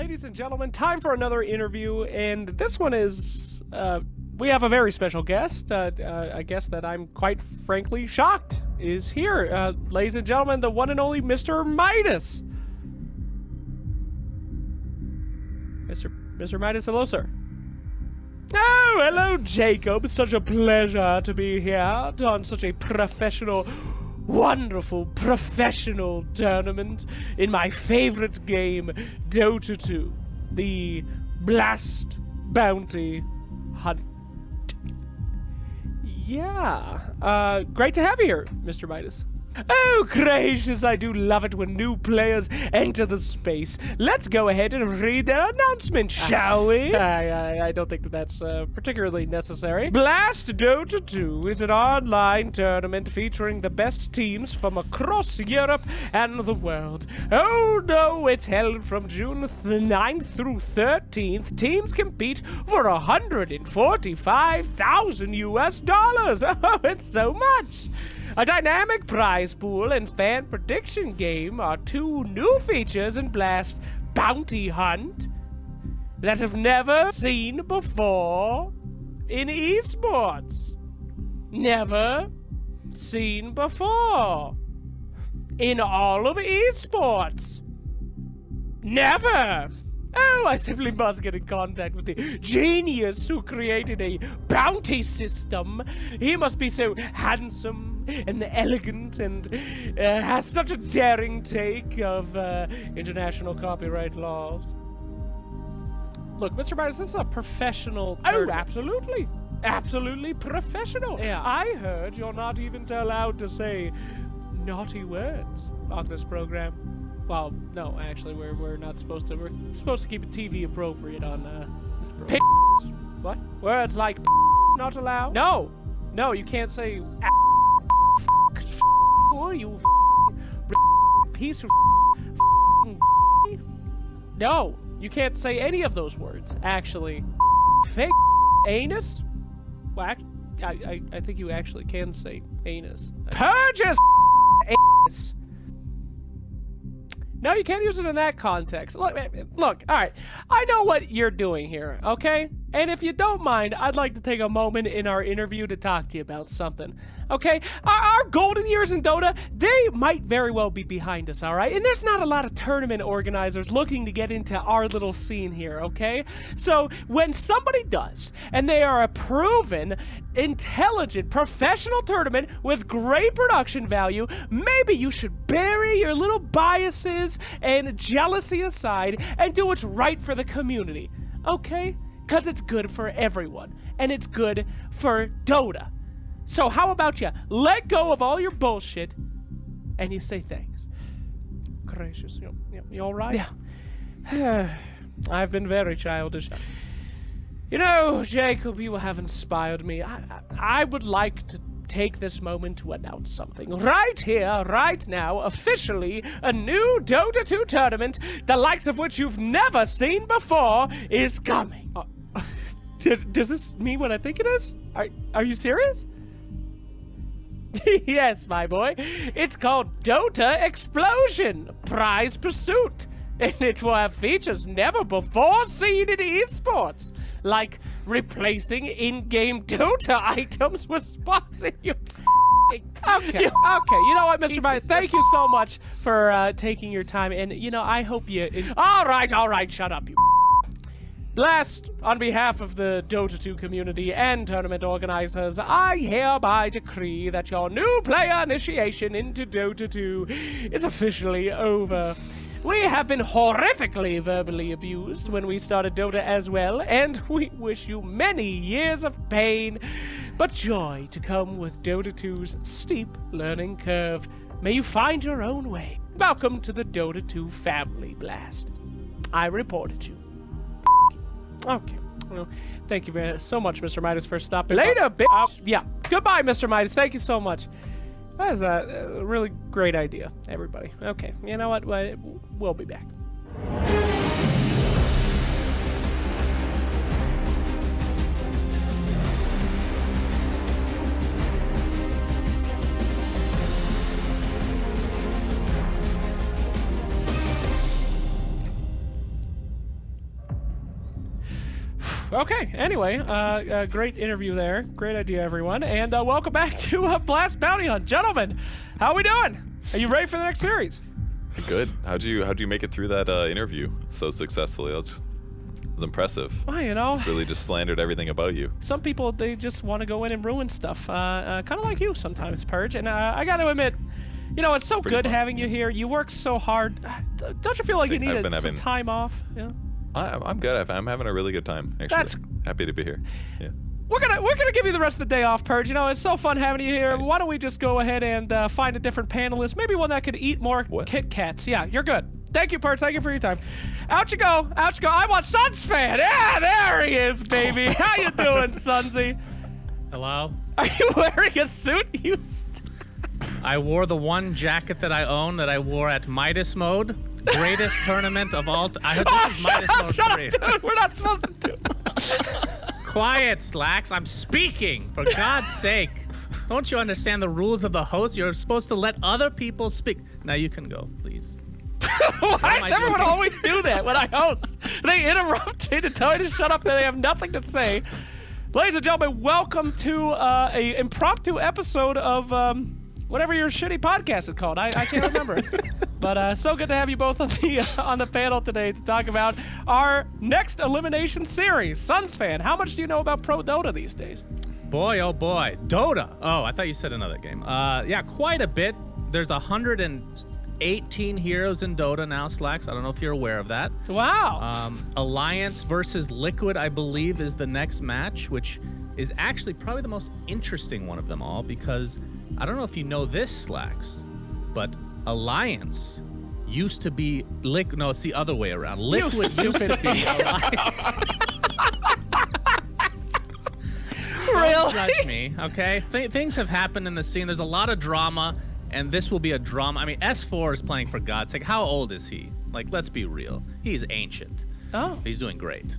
Ladies and gentlemen, time for another interview, and this one is, we have a very special guest, a guest that I'm quite frankly shocked is here. Ladies and gentlemen, the one and only Mr. Midas. Mr. Midas, hello, sir. Oh, hello, Jacob. It's such a pleasure to be here on such a professional, wonderful, professional tournament in my favorite game, Dota 2, the Blast Bounty Hunt. Yeah, great to have you here, Mr. Midas. Oh, gracious, I do love it when new players enter the space. Let's go ahead and read their announcement, shall we? I don't think that's particularly necessary. Blast Dota 2 is an online tournament featuring the best teams from across Europe and the world. Oh no, it's held from June 9th through 13th. Teams compete for $145,000 US. Oh, it's so much. A dynamic prize pool and fan prediction game are two new features in Blast Bounty Hunt that have never seen before in esports. Never seen before in all of esports. Never. Oh, I simply must get in contact with the genius who created a bounty system. He must be so handsome and elegant and has such a daring take of international copyright laws. Look, Mr. Midas, this is a professional... Oh, absolutely. Absolutely professional. Yeah. I heard you're not even allowed to say naughty words on this program. Well, no, actually, we're not supposed to. We're supposed to keep it TV appropriate on this program. What? Words like not allowed? No, you can't say. Or you piece of. No, you can't say any of those words. Actually, fake anus. Well, I think you actually can say anus. Purges anus. No, you can't use it in that context. Look, all right. I know what you're doing here, okay? And if you don't mind, I'd like to take a moment in our interview to talk to you about something, okay? Our golden years in Dota, they might very well be behind us, all right? And there's not a lot of tournament organizers looking to get into our little scene here, okay? So when somebody does, and they are a proven, intelligent, professional tournament with great production value, maybe you should bury your little biases and jealousy aside and do what's right for the community, okay? Because it's good for everyone, and it's good for Dota. So how about you let go of all your bullshit, and you say thanks. Gracious, you all right? Yeah. I've been very childish. You know, Jacob, you have inspired me. I would like to take this moment to announce something. Right here, right now, officially, a new Dota 2 tournament, the likes of which you've never seen before, is coming. Does this mean what I think it is? Are you serious? Yes, my boy. It's called Dota Explosion Prize Pursuit. And it will have features never before seen in esports, like replacing in-game Dota items with spots in your Okay, you know what, Mr. Midas, thank you so much for taking your time, and, you know, I hope you... All right, shut up, you Blast, on behalf of the Dota 2 community and tournament organizers, I hereby decree that your new player initiation into Dota 2 is officially over. We have been horrifically verbally abused when we started Dota as well, and we wish you many years of pain, but joy to come with Dota 2's steep learning curve. May you find your own way. Welcome to the Dota 2 family, Blast. I reported you. Okay. Well, thank you so much, Mr. Midas, for stopping. Later, bitch! Yeah. Goodbye, Mr. Midas. Thank you so much. That is a really great idea, everybody. Okay, you know what? We'll be back. Okay. Anyway, great interview there. Great idea, everyone. And welcome back to Blast Bounty Hunt. Gentlemen, how we doing? Are you ready for the next series? Good. How'd you make it through that interview so successfully? It was impressive. Well, you know, Really just slandered everything about you. some people, they just want to go in and ruin stuff. Kind of like you sometimes, Purge. And I got to admit, you know, it's so good fun. having you here. You work so hard. Don't you feel like you I've been need some having- time off? Yeah. I'm good. I'm having a really good time, actually. That's- Happy to be here. Yeah. We're gonna give you the rest of the day off, Purge. You know, it's so fun having you here. Right. Why don't we just go ahead and find a different panelist? Maybe one that could eat more What? Kit Kats. Yeah, you're good. Thank you, Purge. Thank you for your time. Out you go. Out you go. I want SUNSfan. Yeah, there he is, baby. How you doing, Sunsy? Hello? Are you wearing a suit? I wore the one jacket that I own that I wore at Midas Mode. Greatest tournament of all I heard this is Midas Mode 3. Shut up, dude. We're not supposed to do. Quiet, Slacks. I'm speaking. For God's sake. Don't you understand the rules of the host? You're supposed to let other people speak. Now you can go, please. Why does I everyone doing? always do that when I host? They interrupt me to tell me to shut up and they have nothing to say. Ladies and gentlemen, welcome to a impromptu episode of whatever your shitty podcast is called. I can't remember. But so good to have you both on the panel today to talk about our next elimination series, SUNSfan. How much do you know about Pro Dota these days? Boy, oh boy. Dota. Oh, I thought you said another game. Yeah, quite a bit. There's 118 heroes in Dota now, Slacks. I don't know if you're aware of that. Wow. Alliance versus Liquid, I believe, is the next match, which is actually probably the most interesting one of them all because I don't know if you know this, Slacks, but Alliance used to be No, it's the other way around. Liquid used to be Alliance. Really? Don't judge me, okay? Things have happened in the scene. There's a lot of drama, and this will be a drama. I mean, S4 is playing for God's sake. How old is he? Like, let's be real. He's ancient. Oh. He's doing great.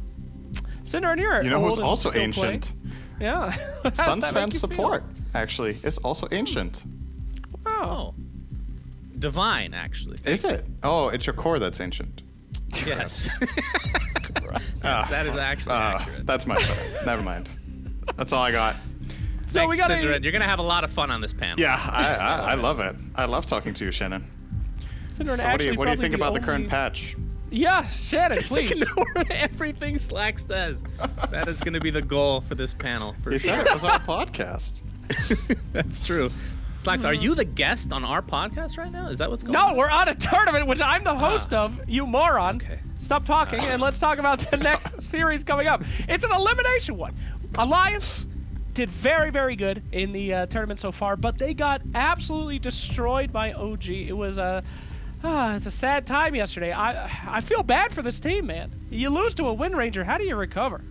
Synderen, you're You know old who's and also still ancient? playing. Yeah. How does that make SUNSfan you feel? support, actually, is also ancient. Oh. Divine, actually. Is it? Oh, it's your core that's ancient. Yes. That is actually accurate. That's much better. Never mind. That's all I got. So Thanks, we got Synderen. You're going to have a lot of fun on this panel. Yeah, I love it. I love talking to you, Shannon. Synderen So actually what do you probably think about the current only- patch? Yeah, Shannon, Just please. ignore everything Slack says. That is going to be the goal for this panel. For You sure. said it was our podcast. That's true. Slacks, are you the guest on our podcast right now? Is that what's going No, on? we're on a tournament, which I'm the host of, you moron. Okay. Stop talking, and let's talk about the next series coming up. It's an elimination one. Alliance did very, very good in the tournament so far, but they got absolutely destroyed by OG. It was it's a sad time yesterday. I feel bad for this team, man. You lose to a Wind Ranger. How do you recover?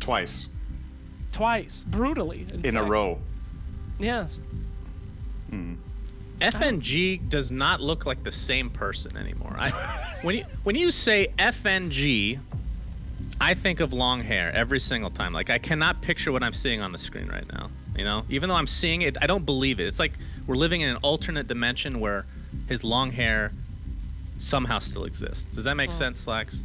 Twice Twice, brutally. in a fact. row. Yes. FNG does not look like the same person anymore. When you say FNG, I think of long hair every single time. Like I cannot picture what I'm seeing on the screen right now. You know, even though I'm seeing it, I don't believe it. It's like we're living in an alternate dimension where his long hair somehow still exists. Does that make sense, Slacks?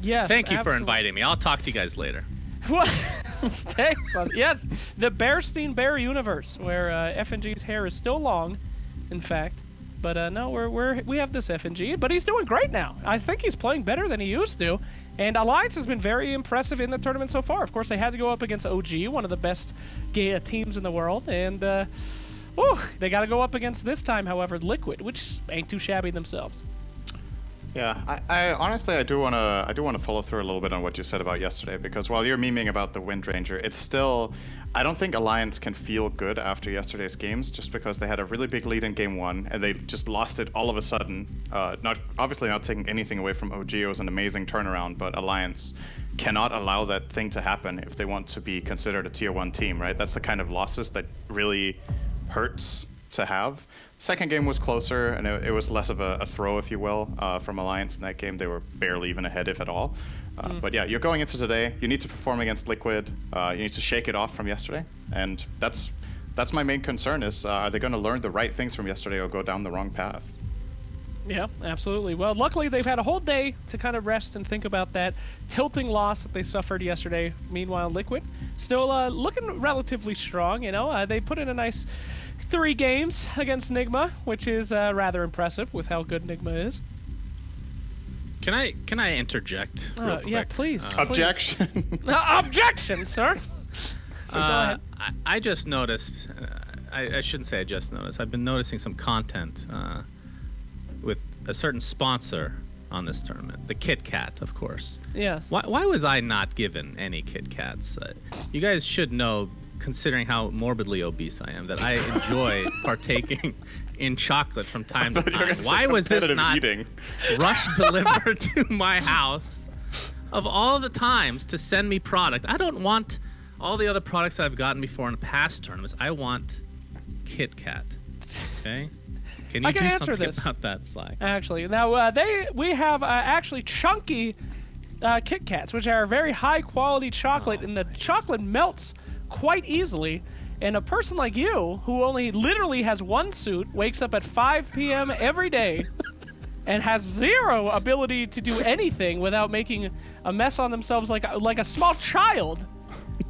Yes. Thank you for absolutely. inviting me. I'll talk to you guys later. What? Thanks. Yes, the Bearstein Bear universe, where FNG's hair is still long, in fact. But no, we have this FNG, but he's doing great now. I think he's playing better than he used to. And Alliance has been very impressive in the tournament so far. Of course, they had to go up against OG, one of the best teams in the world, and they got to go up against this time, however, Liquid, which ain't too shabby themselves. Yeah, I honestly I do want to follow through a little bit on what you said about yesterday, because while you're memeing about the Wind Ranger, it's still, I don't think Alliance can feel good after yesterday's games, just because they had a really big lead in game one and they just lost it all of a sudden. Not taking anything away from OG, it was an amazing turnaround, but Alliance cannot allow that thing to happen if they want to be considered a tier 1 team, right? That's the kind of losses that really hurts to have. Second game was closer, and it was less of a throw, if you will, from Alliance in that game. They were barely even ahead, if at all. But yeah, you're going into today. You need to perform against Liquid. You need to shake it off from yesterday. And that's my main concern is, are they going to learn the right things from yesterday or go down the wrong path? Yeah, absolutely. Well, luckily they've had a whole day to kind of rest and think about that tilting loss that they suffered yesterday. Meanwhile, Liquid still looking relatively strong. You know, they put in a nice 3 games against Nigma, which is rather impressive with how good Nigma is. Can I interject? Real quick? Yeah, please. Objection. Objection, sir. Go ahead. I just noticed. I shouldn't say I just noticed. I've been noticing some content with a certain sponsor on this tournament, the Kit Kat, of course. Yes. Why was I not given any Kit Kats? You guys should know, considering how morbidly obese I am, that I enjoy partaking in chocolate from time to time. Why was this not rush delivered to my house of all the times to send me product? I don't want all the other products that I've gotten before in past tournaments. I want Kit Kat. Okay? Can you I can do answer something this. about that, Slacks? Actually, now we have actually chunky Kit Kats, which are very high quality chocolate, and the chocolate melts quite easily. And a person like you, who only literally has one suit, wakes up at 5 p.m. every day, and has zero ability to do anything without making a mess on themselves like a small child.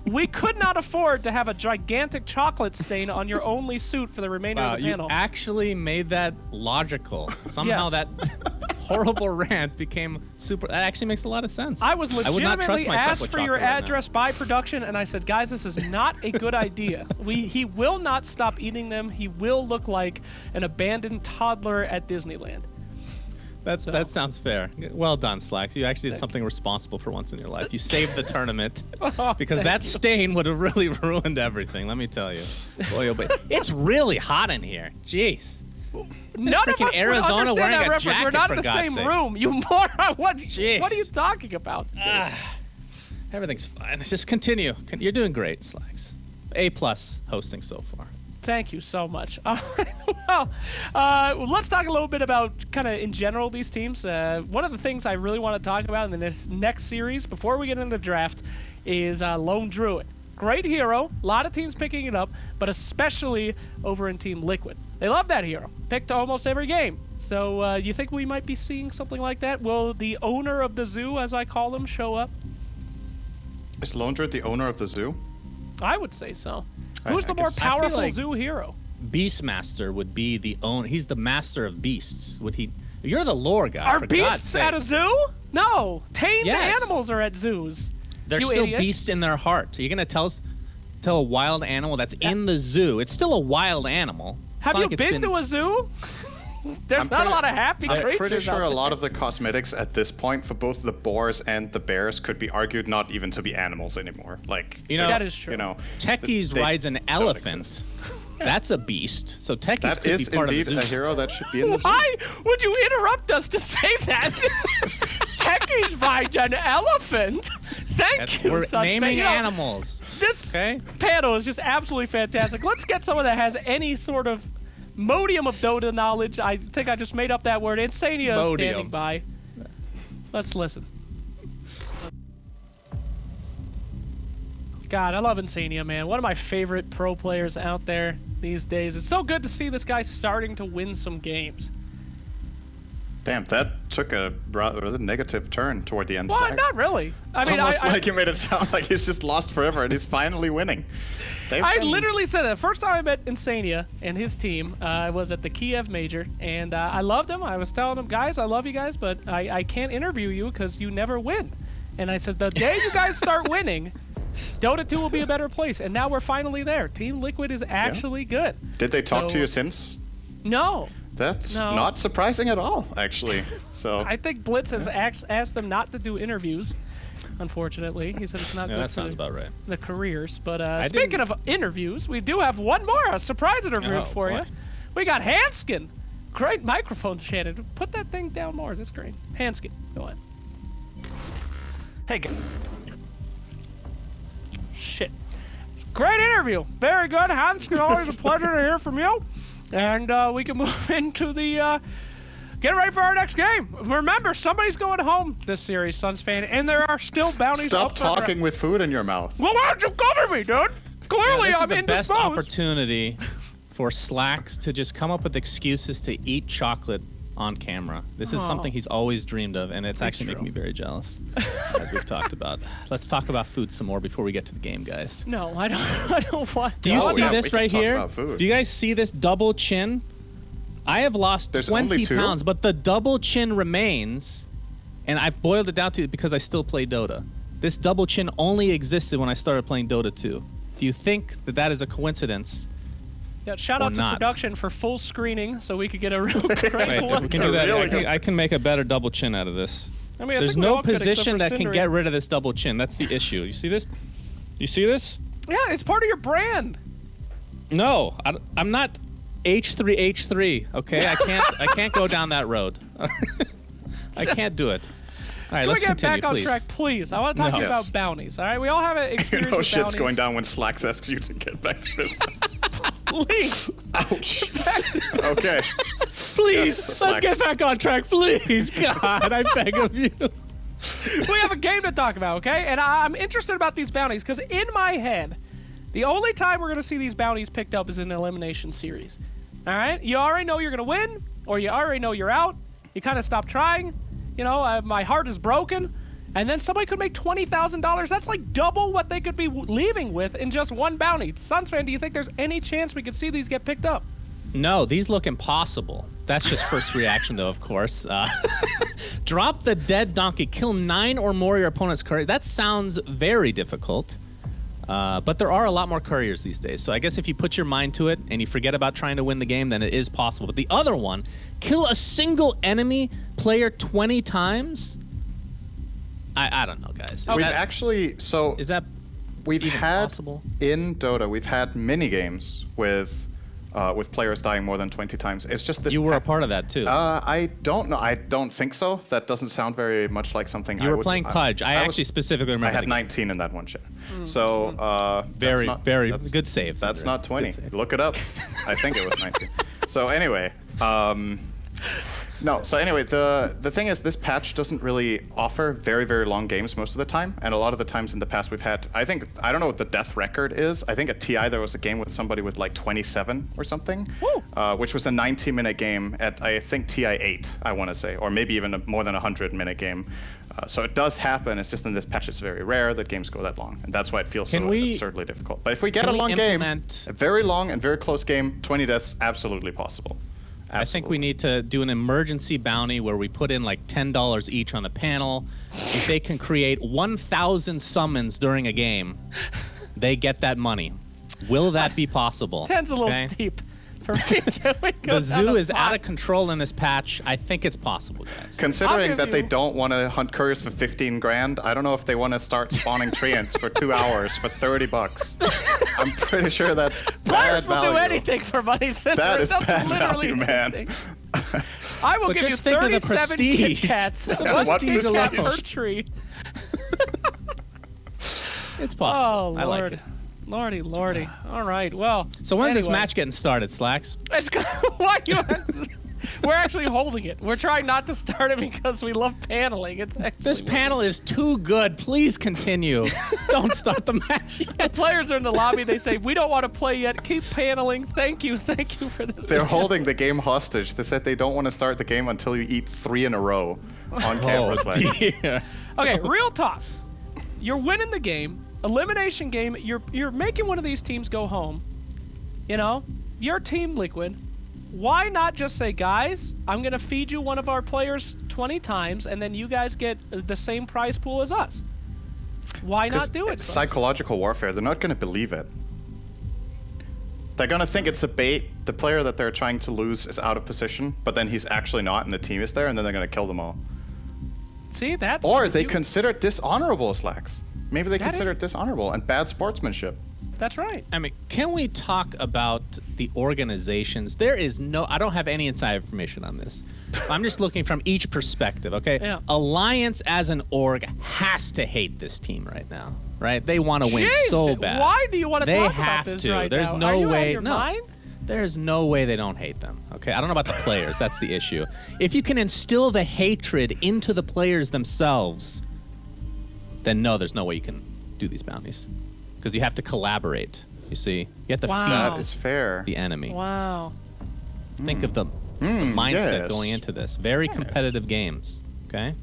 We could not afford to have a gigantic chocolate stain on your only suit for the remainder of the panel. You actually made that logical. Somehow Yes. that horrible rant became super. That actually makes a lot of sense. I was would not trust legitimately myself asked with for your chocolate right now. address by production, and I said, guys, this is not a good idea. He will not stop eating them. He will look like an abandoned toddler at Disneyland. That sounds fair. Well done, Slacks. You actually did something responsible for once in your life. You saved the tournament because that stain would have really ruined everything. Let me tell you. Boy, oh boy. It's really hot in here. Jeez. None of freaking us Arizona would understand wearing that a reference. We're jacket, not for in the God's same sake. room. You moron. What Jeez. are you talking about? Everything's fine. Just continue. You're doing great, Slacks. A+ hosting so far. Thank you so much. All right, well, let's talk a little bit about kind of in general these teams. One of the things I really want to talk about in the next series before we get into the draft is Lone Druid. Great hero, a lot of teams picking it up, but especially over in Team Liquid. They love that hero, picked almost every game. So you think we might be seeing something like that? Will the owner of the zoo, as I call him, show up? Is Lone Druid the owner of the zoo? I would say so. I Who's the more guess- I feel powerful like- zoo hero? Beastmaster would be the owner. He's the master of beasts. Would he? You're the lore guy. Are for God's beasts sake. at a zoo? No. Tamed Yes. animals are at zoos. They're You still idiot. beasts in their heart. Are you gonna tell a wild animal that's in the zoo? It's still a wild animal. Have It's you not like it's been to a zoo? There's not a lot of happy I'm creatures pretty sure out a there. lot of the cosmetics at this point for both the boars and the bears could be argued not even to be animals anymore. Like, You know- That there's- is true. You know, Techies they rides an don't elephant. exist. That's a beast. So Techies That could is be part indeed of the a zoo. hero that should be in the zoo. Why would you interrupt us to say that? Techies ride an elephant. Thank you, We're SUNSfan. naming You know, animals. This Okay. panel is just absolutely fantastic. Let's get someone that has any sort of modium of Dota knowledge. I think I just made up that word. Insania is Modium. standing by. Let's listen. God, I love Insania, man. One of my favorite pro players out there these days. It's so good to see this guy starting to win some games. Damn, that took a rather negative turn toward the end. Well, Slacks. not really. I mean, Almost I like you made it sound like he's just lost forever and he's finally winning. I literally said that. The first time I met Insania and his team was at the Kiev Major, and I loved him. I was telling him, guys, I love you guys, but I can't interview you because you never win. And I said, the day you guys start winning, Dota 2 will be a better place. And now we're finally there. Team Liquid is actually good. Did they talk So- to you since? No. That's No. not surprising at all, actually. So I think Blitz has asked them not to do interviews, unfortunately. He said it's not Yeah, good that for sounds about right. the careers. But didn't- speaking of interviews, we do have one more, a surprise interview Oh, for boy. you. We got Hanskin. Great microphone, Shannon. Put that thing down more. That's great. Hanskin, go on. Hey, Shit. Great interview. Very good, Hanskin. Always a pleasure to hear from you. And we can move into the... Get ready for our next game. Remember, somebody's going home this series, SUNSfan, and there are still bounties stop up for grabs. talking with food in your mouth. Well, why'd you cover me, dude? Clearly, This is I'm the best indisposed. opportunity for Slacks to just come up with excuses to eat chocolate on camera. This is something he's always dreamed of, and it's actually making me very jealous, as we've talked about. Let's talk about food some more before we get to the game, guys. No, I don't. I don't want. Do you see yeah, this we can right talk here? about food. Do you guys see this double chin? I have lost There's 20 only 2? pounds, but the double chin remains, and I boiled it down to it because I still play Dota. This double chin only existed when I started playing Dota 2. Do you think that that is a coincidence? Yeah, shout out to not. production for full screening so we could get a real great Wait, look. we can do that. Really I can make a better double chin out of this. I mean, I There's think we no all could, except position for that can Synderen. get rid of this double chin. That's the issue. You see this? You see this? Yeah, it's part of your brand. No, I'm not H3H3. Okay, I can't go down that road. I can't do it. All right, Can we let's get continue, back on please. track, please? I want to talk to you Yes. about bounties. All right, we all have an You experience know with shit's bounties. going down when Slacks asks you to get back to business. Please. Ouch. Okay. Please, Yes, let's Slacks. get back on track, please. God, I beg of you. We have a game to talk about, okay? And I'm interested about these bounties because in my head, the only time we're going to see these bounties picked up is in an elimination series. All right? You already know you're going to win, or you already know you're out. You kind of stop trying. You know, my heart is broken. And then somebody could make $20,000. That's like double what they could be leaving with in just one bounty. SUNSfan, do you think there's any chance we could see these get picked up? No, these look impossible. That's just first reaction, though, of course. Drop the dead donkey. Kill 9 or more of your opponent's courier. That sounds very difficult. But there are a lot more couriers these days. So I guess if you put your mind to it and you forget about trying to win the game, then it is possible. But the other one, kill a single enemy player 20 times? I don't know, guys. We've actually, so Is that we've even had possible? in Dota, we've had mini games with players dying more than 20 times. It's just this. You were a part of that, too. I don't know. I don't think so. That doesn't sound very much like something. You I were would, playing Pudge. I actually specifically I remember had the game. 19 in that one share. So Very, very good save. That's Synderen. not 20. Good save. Look it up. I think it was 19. So anyway, no. So anyway, the thing is, this patch doesn't really offer very, very long games most of the time, and a lot of the times in the past we've had. I don't know what the death record is. I think at TI there was a game with somebody with like 27 or something, which was a 90-minute game at I think TI 8. I want to say, or maybe even a more than 100-minute game. So it does happen. It's just in this patch it's very rare that games go that long, and that's why it feels so absurdly difficult. But if we get a long game, a very long and very close game, 20 deaths, absolutely possible. I think we need to do an emergency bounty where we put in like $10 each on the panel. If they can create 1,000 summons during a game, they get that money. Will that be possible? 10's a little Okay? steep for me. Can we go The down zoo to is out 5? of control in this patch. I think it's possible, guys. I'll Considering give that they you- don't want to hunt couriers for 15 grand, I don't know if they want to start spawning treants for 2 hours for 30 bucks. I'm pretty sure that's Players bad will value. do anything for money. Synderen. That is They'll bad literally value, do man. anything. I will But give you just think of the 37 prestige. Kit Kats. What One Kit Kat prestige? per tree. It's Oh, possible. I like Lord. it. Lordy, lordy. All right, well. So when's this anyway. match getting started, Slacks? It's why you? We're actually holding it. We're trying not to start it because we love paneling. It's actually This panel is too good. Please continue. Don't start the match yet. The players are in the lobby. They say we don't want to play yet. Keep paneling. Thank you for this. They're holding the game hostage. They said they don't want to start the game until you eat 3 in a row on camera. dear. Okay, real talk. You're winning the game. Elimination game. You're making one of these teams go home. You know, you're Team Liquid. Why not just say, guys, I'm going to feed you one of our players 20 times, and then you guys get the same prize pool as us? Why not do it? It's psychological warfare. They're not going to believe it. They're going to think it's a bait. The player that they're trying to lose is out of position, but then he's actually not, and the team is there, and then they're going to kill them all. See, that's... Or they consider it dishonorable, Slacks. Maybe they That consider is- it dishonorable and bad sportsmanship. That's right. I mean, can we talk about the organizations? There is no, I don't have any inside information on this. I'm just looking from each perspective, okay? Yeah. Alliance as an org has to hate this team right now, right? They want to win Jeez, so bad. why do you want to They talk have about this to. right There's now? no Are you way. out of your no. mind? There's no way they don't hate them. Okay, I don't know about the players. That's the issue. If you can instill the hatred into the players themselves, then no, there's no way you can do these bounties, because you have to collaborate. You see, you have to Wow. feed That is fair. the enemy. Wow. Think of the mindset yes. going into this. Very competitive games. Okay.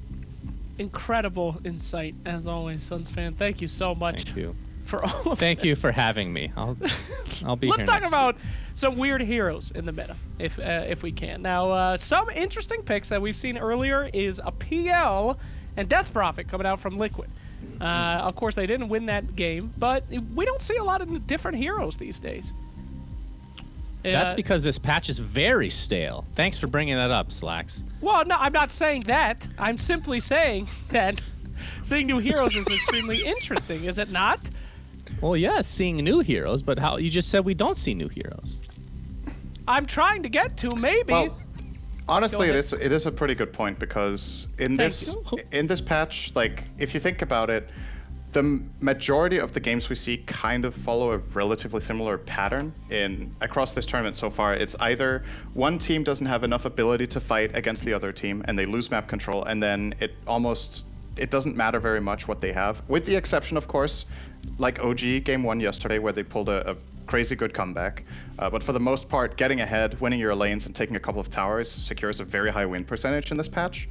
Incredible insight, as always, SUNSfan. Thank you so much Thank you. for all of Thank you for having me. I'll be Let's here talk next about some weird heroes in the meta, if we can. Now, some interesting picks that we've seen earlier is a PL and Death Prophet coming out from Liquid. Of course, they didn't win that game, but we don't see a lot of different heroes these days. That's because this patch is very stale. Thanks for bringing that up, Slacks. Well, no, I'm not saying that. I'm simply saying that seeing new heroes is extremely interesting, is it not? Well, yes, seeing new heroes, but how you just said we don't see new heroes. I'm trying to get to maybe. Well, honestly, Go it is a pretty good point because in Thank this patch, like if you think about it, the majority of the games we see kind of follow a relatively similar pattern across this tournament so far. It's either one team doesn't have enough ability to fight against the other team and they lose map control, and then it doesn't matter very much what they have, with the exception, of course, like OG Game 1 yesterday, where they pulled a crazy good comeback. But for the most part, getting ahead, winning your lanes, and taking a couple of towers secures a very high win percentage in this patch.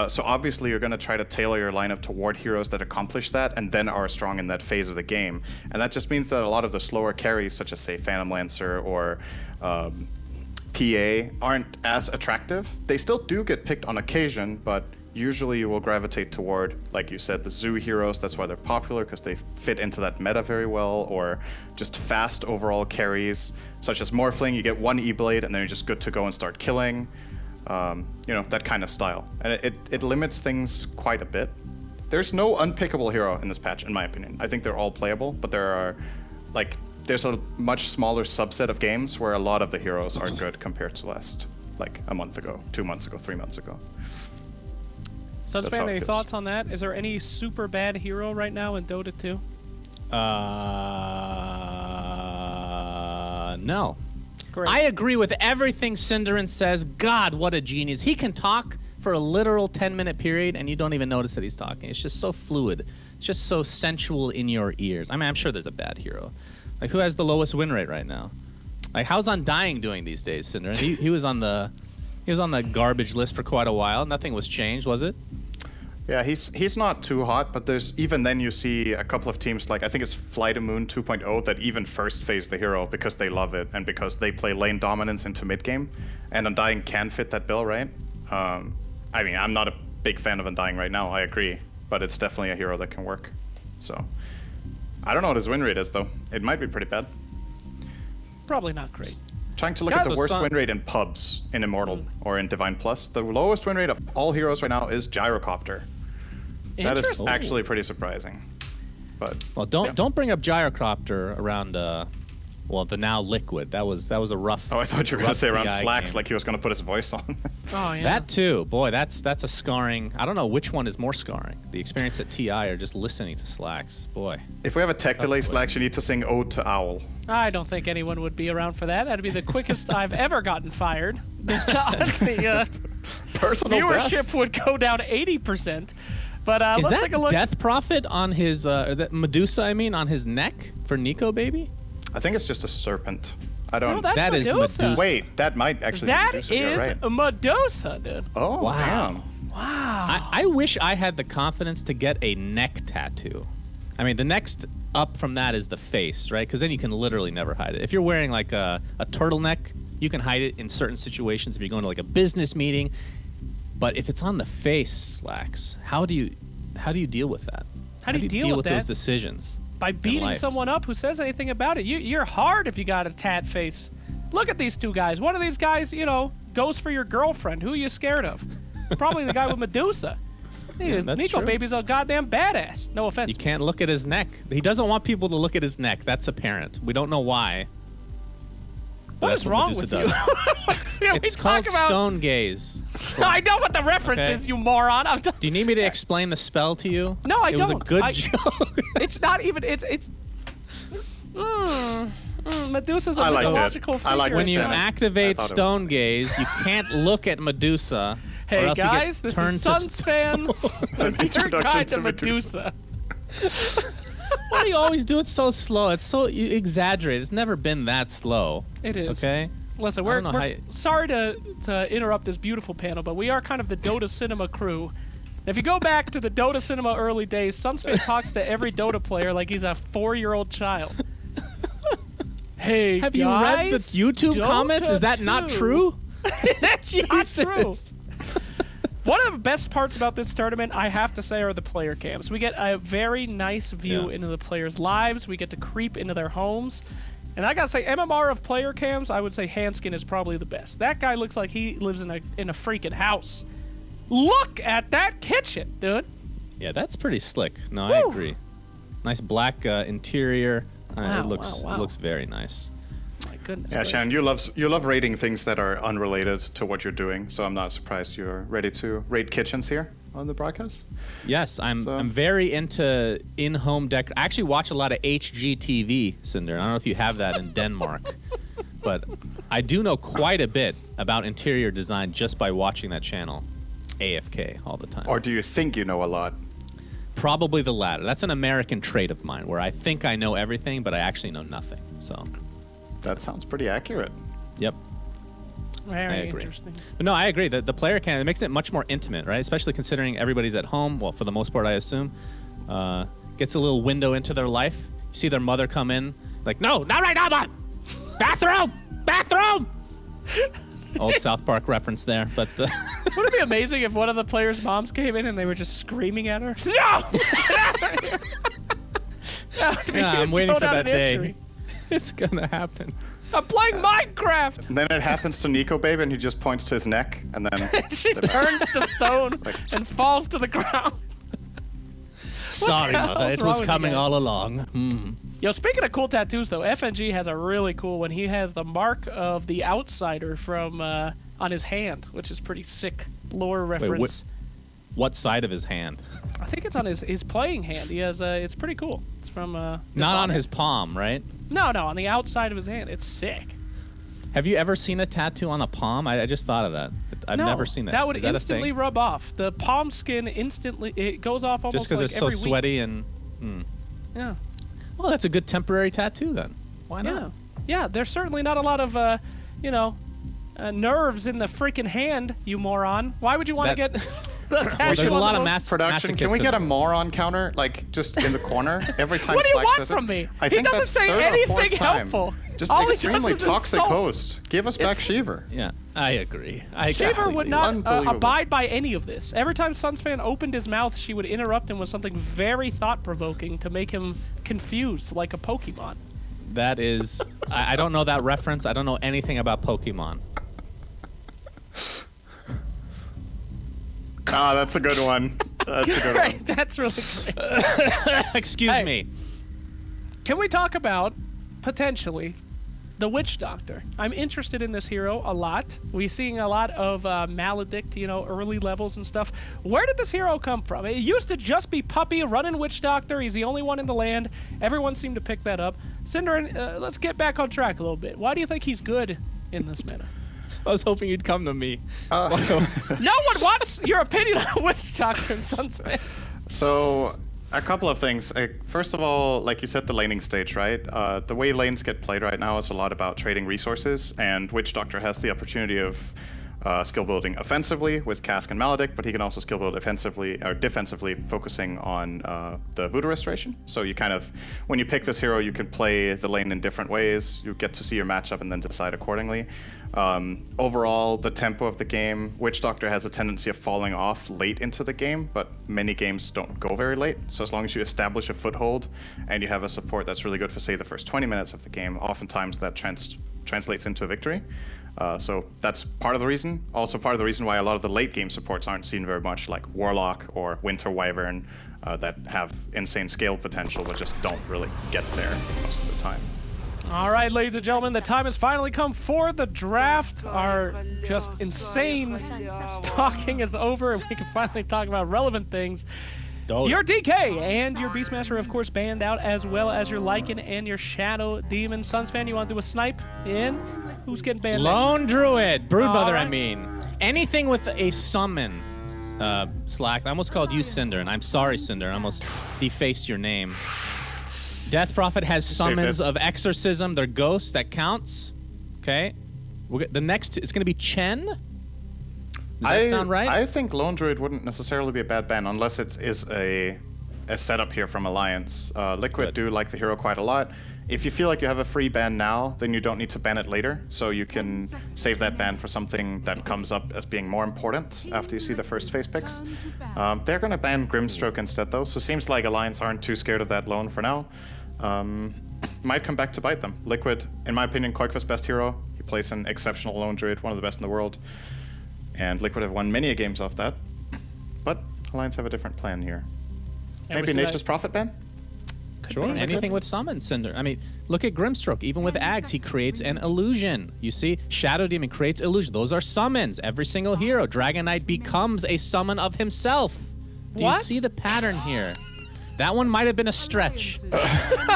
So obviously, you're going to try to tailor your lineup toward heroes that accomplish that and then are strong in that phase of the game. And that just means that a lot of the slower carries, such as, say, Phantom Lancer or PA, aren't as attractive. They still do get picked on occasion, but usually you will gravitate toward, like you said, the zoo heroes. That's why they're popular, because they fit into that meta very well, or just fast overall carries, such as Morphling. You get one E-Blade, and then you're just good to go and start killing. That kind of style. And it limits things quite a bit. There's no unpickable hero in this patch, in my opinion. I think they're all playable, but there's a much smaller subset of games where a lot of the heroes are good compared to last, like a month ago, 2 months ago, 3 months ago. That's how SUNSfan, it any feels. thoughts on that? Is there any super bad hero right now in Dota 2? No. Great. I agree with everything Synderen says. God, what a genius. He can talk for a literal 10-minute period, and you don't even notice that he's talking. It's just so fluid. It's just so sensual in your ears. I mean, I'm sure there's a bad hero. Like, who has the lowest win rate right now? Like, how's Undying doing these days, Synderen? He was on the garbage list for quite a while. Nothing was changed, was it? Yeah, he's not too hot, but there's even then you see a couple of teams, like I think it's Flight of Moon 2.0, that even first phase the hero because they love it and because they play lane dominance into mid game, and Undying can fit that bill, right? I mean, I'm not a big fan of Undying right now, I agree, but it's definitely a hero that can work. So I don't know what his win rate is though. It might be pretty bad. Probably not great. Trying to look Guys, at the let's worst start- win rate in pubs in Immortal or in Divine Plus. The lowest win rate of all heroes right now is Gyrocopter. That is Interesting. actually pretty surprising. But Well, don't bring up Gyrocopter around the now Liquid. That was a rough. oh, I thought you were gonna say around rough Slacks, game. like he was gonna put his voice on. Oh, yeah. That too, boy. That's a scarring. I don't know which one is more scarring. The experience at TI or just listening to Slacks, boy. If we have a tech delay, Slacks, you need to sing Ode to Owl. I don't think anyone would be around for that. That'd be the quickest I've ever gotten fired. The Personal viewership best. would go down 80%. But Is let's that take a look. Death Prophet on his that Medusa? I mean, on his neck for Nico, baby. I think it's just a serpent. I don't. No, that's That is Medusa. Medusa. Wait, that might actually That be Medusa. You're is right. Medusa, dude. Oh, Wow. damn. I wish I had the confidence to get a neck tattoo. I mean, the next up from that is the face, right? Because then you can literally never hide it. If you're wearing like a turtleneck, you can hide it in certain situations. If you're going to like a business meeting, but if it's on the face, Slacks, how do you deal with that? How do you deal with those that? decisions? By beating life. someone up who says anything about it. You're hard if you got a tat face. Look at these two guys. One of these guys, goes for your girlfriend. Who are you scared of? Probably the guy with Medusa. that's Nico true. Baby's a goddamn badass. No offense. You can't look at his neck. He doesn't want people to look at his neck. That's apparent. We don't know why. but What that's is wrong Medusa with you? does. Yeah, we It's talk called about. stone gaze. I know what the reference Okay. is, you moron. Do you need me to explain the spell to you? No, I it was a don't. good joke. It's not even. It's. Medusa's a I liked it. mythological figure. I liked When you Sonic. activate I thought it was stone gaze, you can't look at Medusa. or Hey else guys, you this get is turned to SUNSfan. Your introduction guide to to Medusa. Why do you always do it so slow? It's so you exaggerate. It's never been that slow. It is. Okay. Listen, I don't we're know how sorry to interrupt this beautiful panel, but we are kind of the Dota Cinema crew. If you go back to the Dota Cinema early days, SUNSfan talks to every Dota player like he's a 4-year-old child. Hey, Have you read the guys, YouTube Dota comments? Is that not 2. true? That's not true. Jesus. One of the best parts about this tournament, I have to say, are the player cams. We get a very nice view into the players' lives. We get to creep into their homes. And I gotta say, MMR of player cams, I would say Hanskin is probably the best. That guy looks like he lives in a freaking house. Look at that kitchen, dude. Yeah, that's pretty slick. No, Woo. I agree. Nice black interior. Wow, It looks wow, wow. it looks very nice. My goodness. Yeah, gracious. Shannon, you love rating things that are unrelated to what you're doing, so I'm not surprised you're ready to rate kitchens here on the broadcast. Yes, I'm very into in-home dec. I actually watch a lot of HGTV, Synderen. I don't know if you have that in Denmark, but I do know quite a bit about interior design just by watching that channel, AFK, all the time. Or do you think you know a lot? Probably the latter. That's an American trait of mine, where I think I know everything, but I actually know nothing. So, That sounds pretty accurate. yep. Very agree. interesting. But no, I agree. The player cam, it makes it much more intimate, right? Especially considering everybody's at home. Well, for the most part, I assume. Gets a little window into their life. You see their mother come in, like, no, not right now, Mom! Bathroom! Bathroom! Old South Park reference there, but... Would it be amazing if one of the players' moms came in and they were just screaming at her? No! Get out of here! That would be yeah, I'm go waiting for down that in day. history. It's gonna happen. I'm playing Minecraft! And then it happens to Nico Babe, and he just points to his neck, and then She turns to stone and falls to the ground. Sorry, the hell mother. is It wrong was with you coming guys? all along. Yo, speaking of cool tattoos, though, FNG has a really cool one. He has the mark of the outsider from on his hand, which is pretty sick lore reference. What side of his hand? I think it's on his playing hand. He has it's pretty cool. It's from Not on Dishonored. his palm, right? No, on the outside of his hand. It's sick. Have you ever seen a tattoo on a palm? I just thought of that. I've No, never seen that. That would Is that a instantly thing? rub off. The palm skin instantly it goes off almost Just because like it's so every week. sweaty and. Yeah. Well, that's a good temporary tattoo then. Why not? Yeah. There's certainly not a lot of nerves in the freaking hand, you moron. Why would you want to That- get the tattoo There's a on lot the of most- production. Can we get a moron counter, like just in the corner every time? What do you Slacks want says it? from me? I He think doesn't that's say third or anything fourth time. helpful. Just All he does extremely is toxic insult. host. Give us back Shiver. Yeah, I agree. I Shaver completely would agree. not Unbelievable. abide by any of this. Every time SUNSfan opened his mouth, she would interrupt him with something very thought-provoking to make him confused like a Pokemon. That is. I don't know that reference. I don't know anything about Pokemon. Ah, that's a good one. That's a good Right, one. that's really great. Excuse Hey. me. Can we talk about, potentially, the Witch Doctor? I'm interested in this hero a lot. We're seeing a lot of Maledict, early levels and stuff. Where did this hero come from? It used to just be Puppy running Witch Doctor. He's the only one in the land. Everyone seemed to pick that up. Synderen, let's get back on track a little bit. Why do you think he's good in this meta? I was hoping you'd come to me. No one wants your opinion on Witch Doctor, SUNSfan. So, a couple of things. First of all, like you said, the laning stage, right? The way lanes get played right now is a lot about trading resources, and Witch Doctor has the opportunity of skill building offensively with Cask and Maledict, but he can also skill build defensively, focusing on the Voodoo Restoration. So you kind of, when you pick this hero, you can play the lane in different ways. You get to see your matchup and then decide accordingly. Overall, the tempo of the game, Witch Doctor has a tendency of falling off late into the game, but many games don't go very late. So as long as you establish a foothold and you have a support that's really good for, say, the first 20 minutes of the game, oftentimes that translates into a victory. So that's part of the reason. Also part of the reason why a lot of the late game supports aren't seen very much, like Warlock or Winter Wyvern, that have insane scale potential but just don't really get there most of the time. All right, ladies and gentlemen, the time has finally come for the draft. Our just insane talking is over, and we can finally talk about relevant things. Your DK and your Beastmaster, of course, banned out, as well as your Lycan and your Shadow Demon. SUNSfan, you want to do a snipe in? Who's getting banned next? Lone Druid, Broodmother, Alright. I mean. Anything with a summon, Slack. I almost called you Synderen. I'm sorry, Synderen. I almost defaced your name. Death Prophet has saved summons it. of Exorcism. They're ghosts. That counts. Okay? The next, it's going to be Chen. Does that sound right? I think Lone Druid wouldn't necessarily be a bad ban unless it is a setup here from Alliance. Liquid do like the hero quite a lot. If you feel like you have a free ban now, then you don't need to ban it later. So you can save that ban for something that comes up as being more important after you see the first phase picks. They're going to ban Grimstroke instead, though. So it seems like Alliance aren't too scared of that Lone for now. Might come back to bite them. Liquid, in my opinion, Koikva's best hero. He plays an exceptional Lone Druid, one of the best in the world. And Liquid have won many games off that. But Alliance have a different plan here. Maybe Nature's Prophet ban? Sure, anything with summon, Cinder. I mean, look at Grimstroke. Even with Ags, he creates an illusion. You see, Shadow Demon creates illusion. Those are summons. Every single hero. Dragon Knight becomes a summon of himself. Do you see the pattern here? That one might have been a stretch,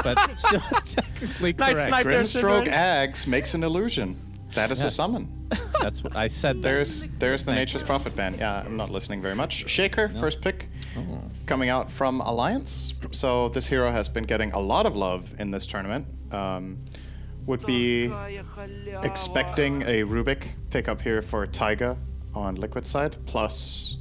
but still technically correct. Nice snipe there, Grimstroke Synderen. Ags makes an illusion. That is a summon. That's what I said. There's the Nature's Prophet ban. Yeah, I'm not listening very much. Shaker, first pick, coming out from Alliance. So this hero has been getting a lot of love in this tournament. Would be expecting a Rubik pick up here for Taiga on Liquid side. Plus,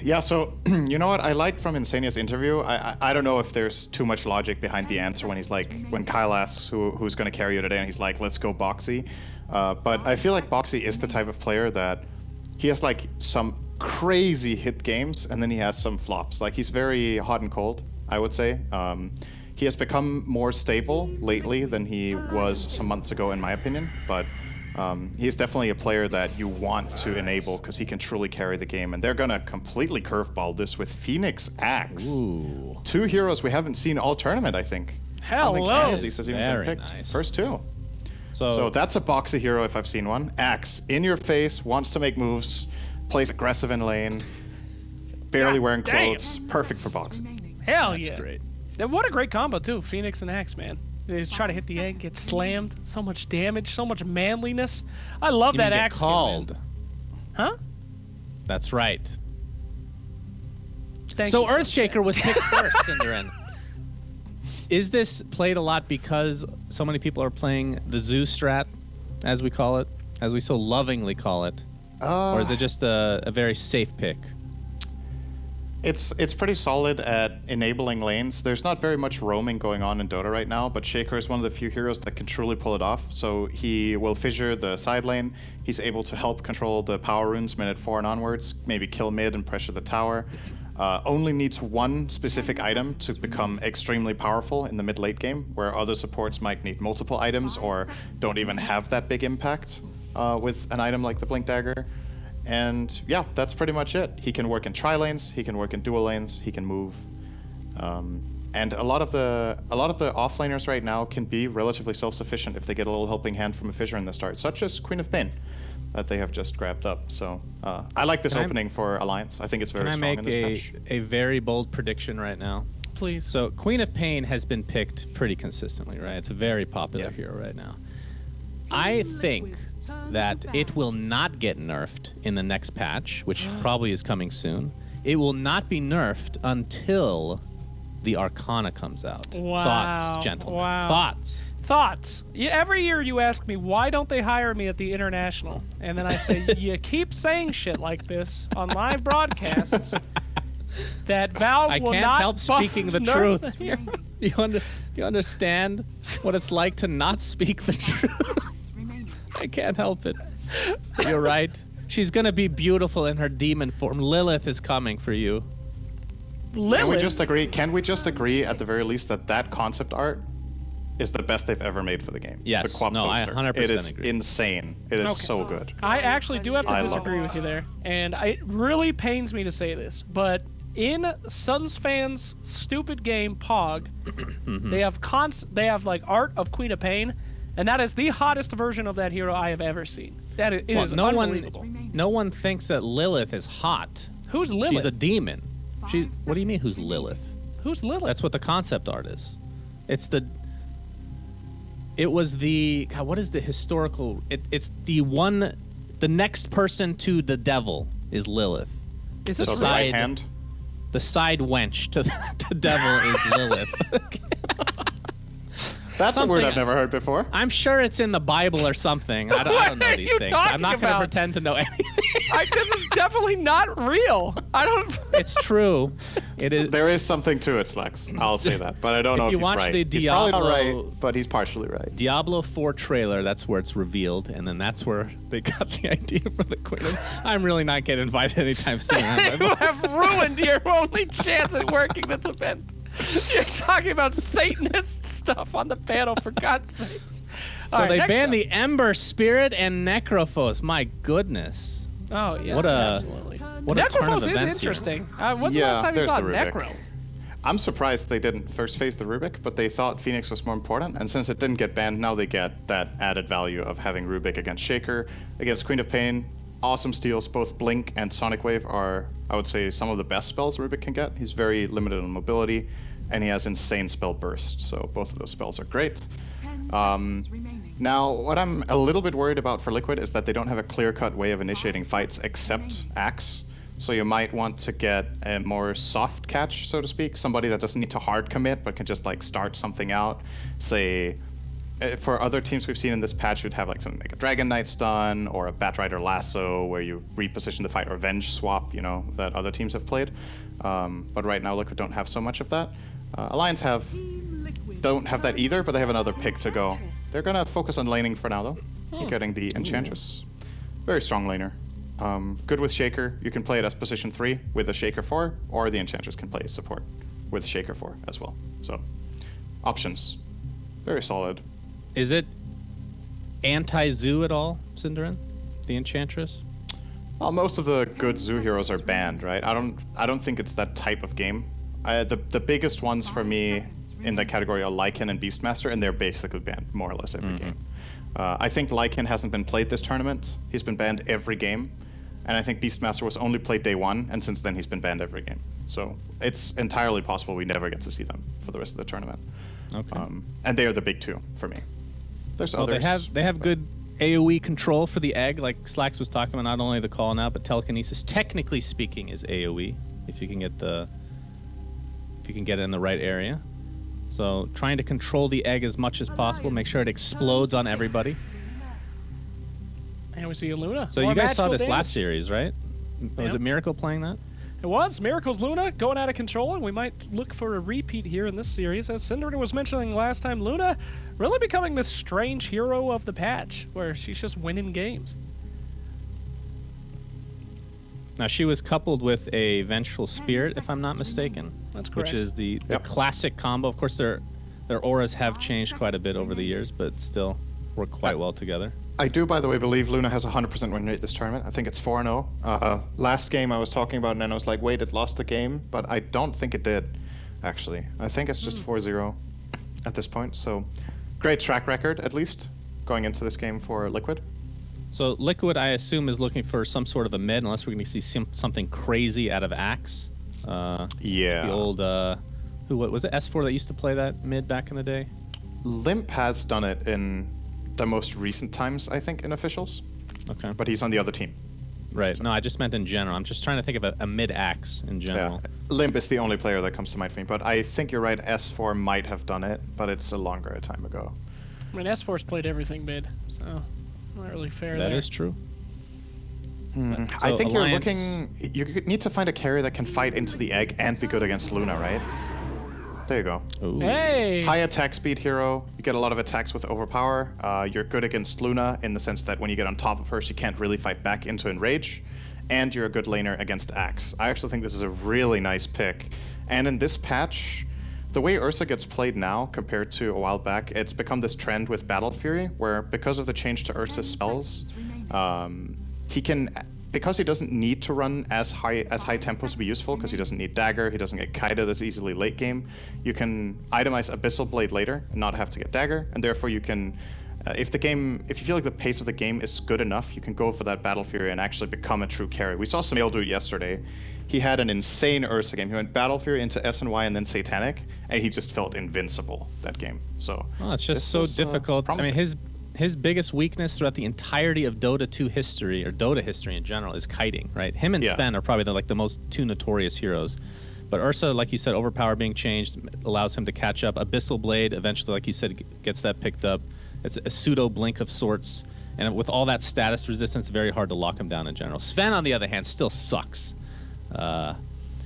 yeah, so you know what I liked from Insania's interview? I don't know if there's too much logic behind the answer when he's like, when Kyle asks who's going to carry you today, and he's like, let's go Boxy. But I feel like Boxy is the type of player that he has like some crazy hit games, and then he has some flops. Like he's very hot and cold, I would say. He has become more stable lately than he was some months ago, in my opinion. But he's definitely a player that you want to enable because he can truly carry the game. And they're going to completely curveball this with Phoenix Axe. Ooh. Two heroes we haven't seen all tournament, I think. I don't think any of these has even been picked. Nice. First two. So So that's a Boxy hero if I've seen one. Axe, in your face, wants to make moves, plays aggressive in lane, barely wearing clothes. Perfect for Boxy. Hell that's yeah. great. What a great combo, too. Phoenix and Axe, man. They just try to hit the egg, get slammed. So much damage, so much manliness. I love that Axe skin, man. called. Huh? That's right. Thank So you, Earthshaker was picked first, Synderen. Is this played a lot because so many people are playing the Zoo strat, as we call it, as we so lovingly call it? Or is it just a very safe pick? It's pretty solid at enabling lanes. There's not very much roaming going on in Dota right now, but Shaker is one of the few heroes that can truly pull it off. So he will fissure the side lane. He's able to help control the power runes minute 4 and onwards, maybe kill mid and pressure the tower. Only needs one specific item to become extremely powerful in the mid-late game, where other supports might need multiple items or don't even have that big impact with an item like the Blink Dagger. And yeah, that's pretty much it. He can work in tri-lanes, he can work in dual lanes, he can move. And a lot of the offlaners right now can be relatively self-sufficient if they get a little helping hand from a fissure in the start, such as Queen of Pain that they have just grabbed up. So I like this opening for Alliance. I think it's very strong in this match. Can I make a very bold prediction right now? Please. So Queen of Pain has been picked pretty consistently, right? It's a very popular hero right now. I think that it will not get nerfed in the next patch, which probably is coming soon. It will not be nerfed until the Arcana comes out. Wow. Thoughts, gentlemen. Wow. Thoughts. Every year you ask me, why don't they hire me at the International? And then I say, you keep saying shit like this on live broadcasts that Valve will not I can't help speaking the nerf truth. You understand what it's like to not speak the truth? I can't help it. But you're right. She's going to be beautiful in her demon form. Lilith is coming for you. Lilith? Can we just agree at the very least that that concept art is the best they've ever made for the game? Yes. The quad No, I poster. 100% It is agree. insane. It is so good. I actually do have to I love disagree it. with you there. And it really pains me to say this, but in SUNSfan's stupid game, Pog, they have like art of Queen of Pain, and that is the hottest version of that hero I have ever seen. It is unbelievable. No one thinks that Lilith is hot. Who's Lilith? She's a demon. What do you mean, who's Lilith? Who's Lilith? That's what the concept art is. It was the... God, what is the historical... It's the one... The next person to the devil is Lilith. Is So this the real? right hand. The side wench to the devil is Lilith. That's a word Something- I've never heard before. I'm sure it's in the Bible or something. I don't know are these you things. talking I'm not going to about? pretend to know anything. This is definitely not real. I don't. It's true. It is. There is something to it, Slacks. I'll say that, but I don't know if you he's watch right. the He's probably not Diablo- right, but he's partially right. Diablo 4 trailer, that's where it's revealed, and then that's where they got the idea for the Queen. I'm really not getting invited anytime soon. You have ruined your only chance at working this event. You're talking about Satanist stuff on the panel, for God's sakes. So they banned the Ember Spirit and Necrophos. My goodness. Oh, yes, What a- absolutely. What a turn of Necrophos is events here. interesting. When's the Yeah, last time you there's saw the Rubik. Necro? I'm surprised they didn't first phase the Rubik, but they thought Phoenix was more important, and since it didn't get banned, now they get that added value of having Rubik against Shaker, against Queen of Pain. Awesome steals. Both Blink and Sonic Wave are, I would say, some of the best spells Rubik can get. He's very limited on mobility, and he has insane spell burst, so both of those spells are great. Now, what I'm a little bit worried about for Liquid is that they don't have a clear-cut way of initiating fights except Axe. So you might want to get a more soft catch, so to speak, somebody that doesn't need to hard commit but can just like start something out. Say, for other teams we've seen in this patch, you'd have like something like a Dragon Knight stun or a Batrider Lasso where you reposition the fight, or Venge swap, you know, that other teams have played. But right now Liquid don't have so much of that. Alliance don't have that either, but they have another pick to go. They're gonna focus on laning for now though, getting the Enchantress. Very strong laner. Good with Shaker. You can play it as position 3 with a Shaker 4, or the Enchantress can play support with Shaker 4 as well. So, options. Very solid. Is it anti-Zoo at all, Synderen? The Enchantress? Well, most of the good Zoo heroes are banned, right? I don't think it's that type of game. The biggest ones for me in that category are Lycan and Beastmaster, and they're basically banned more or less every game. I think Lycan hasn't been played this tournament. He's been banned every game. And I think Beastmaster was only played day 1, and since then he's been banned every game. So it's entirely possible we never get to see them for the rest of the tournament. Okay. And they are the big two for me. There's Well, others. they have good AoE control for the egg, like Slacks was talking about. Not only the call now, but telekinesis, technically speaking, is AoE if you can get it in the right area. So trying to control the egg as much as possible, make sure it explodes on everybody. And we see a Luna. So More you guys saw magical this damage. last series, right? Was Yeah. it Miracle playing that? It was Miracle's Luna going out of control, and we might look for a repeat here in this series. As Synderen was mentioning last time, Luna really becoming this strange hero of the patch, where she's just winning games. Now she was coupled with a Vengeful Spirit, if I'm not mistaken. That's correct. Which is the Yep. classic combo. Of course, their auras have changed quite a bit over the years, but still work quite well together. I do, by the way, believe Luna has a 100% win rate this tournament. I think it's 4-0. Last game I was talking about, and then I was like, wait, it lost the game, but I don't think it did, actually. I think it's just 4-0 at this point, so great track record, at least, going into this game for Liquid. So Liquid, I assume, is looking for some sort of a mid, unless we're going to see something crazy out of Axe. Yeah. The old, what was it, S4 that used to play that mid back in the day? Limp has done it in the most recent times, I think, in officials, Okay. but he's on the other team. Right. No, I just meant in general. I'm just trying to think of a mid Axe in general. Yeah. Limp is the only player that comes to mind for me, but I think you're right, S4 might have done it, but it's a longer time ago. I mean, S-Force played everything mid, so not really fair That there. is true. I So think Alliance- you're looking. You need to find a carry that can fight into the egg and be good against Luna, right? There you go. Ooh. Hey! High attack speed hero. You get a lot of attacks with overpower. You're good against Luna in the sense that when you get on top of her, she can't really fight back into enrage. And you're a good laner against Axe. I actually think this is a really nice pick. And in this patch, the way Ursa gets played now compared to a while back, it's become this trend with Battle Fury, where because of the change to Ursa's spells, he can, because he doesn't need to run as high tempos to be useful, because he doesn't need dagger, he doesn't get kited as easily late game, you can itemize Abyssal Blade later and not have to get dagger, and therefore you can, if you feel like the pace of the game is good enough, you can go for that Battle Fury and actually become a true carry. We saw Samael do it yesterday. He had an insane Ursa game. He went Battle Fury into SNY and then Satanic, and he just felt invincible that game. So Oh, it's just this so was, difficult. I promising. mean, his biggest weakness throughout the entirety of Dota 2 history, or Dota history in general, is kiting, right? Him and Yeah. Sven are probably the most two notorious heroes. But Ursa, like you said, Overpower being changed allows him to catch up. Abyssal Blade eventually, like you said, gets that picked up. It's a pseudo blink of sorts. And with all that status resistance, very hard to lock him down in general. Sven, on the other hand, still sucks.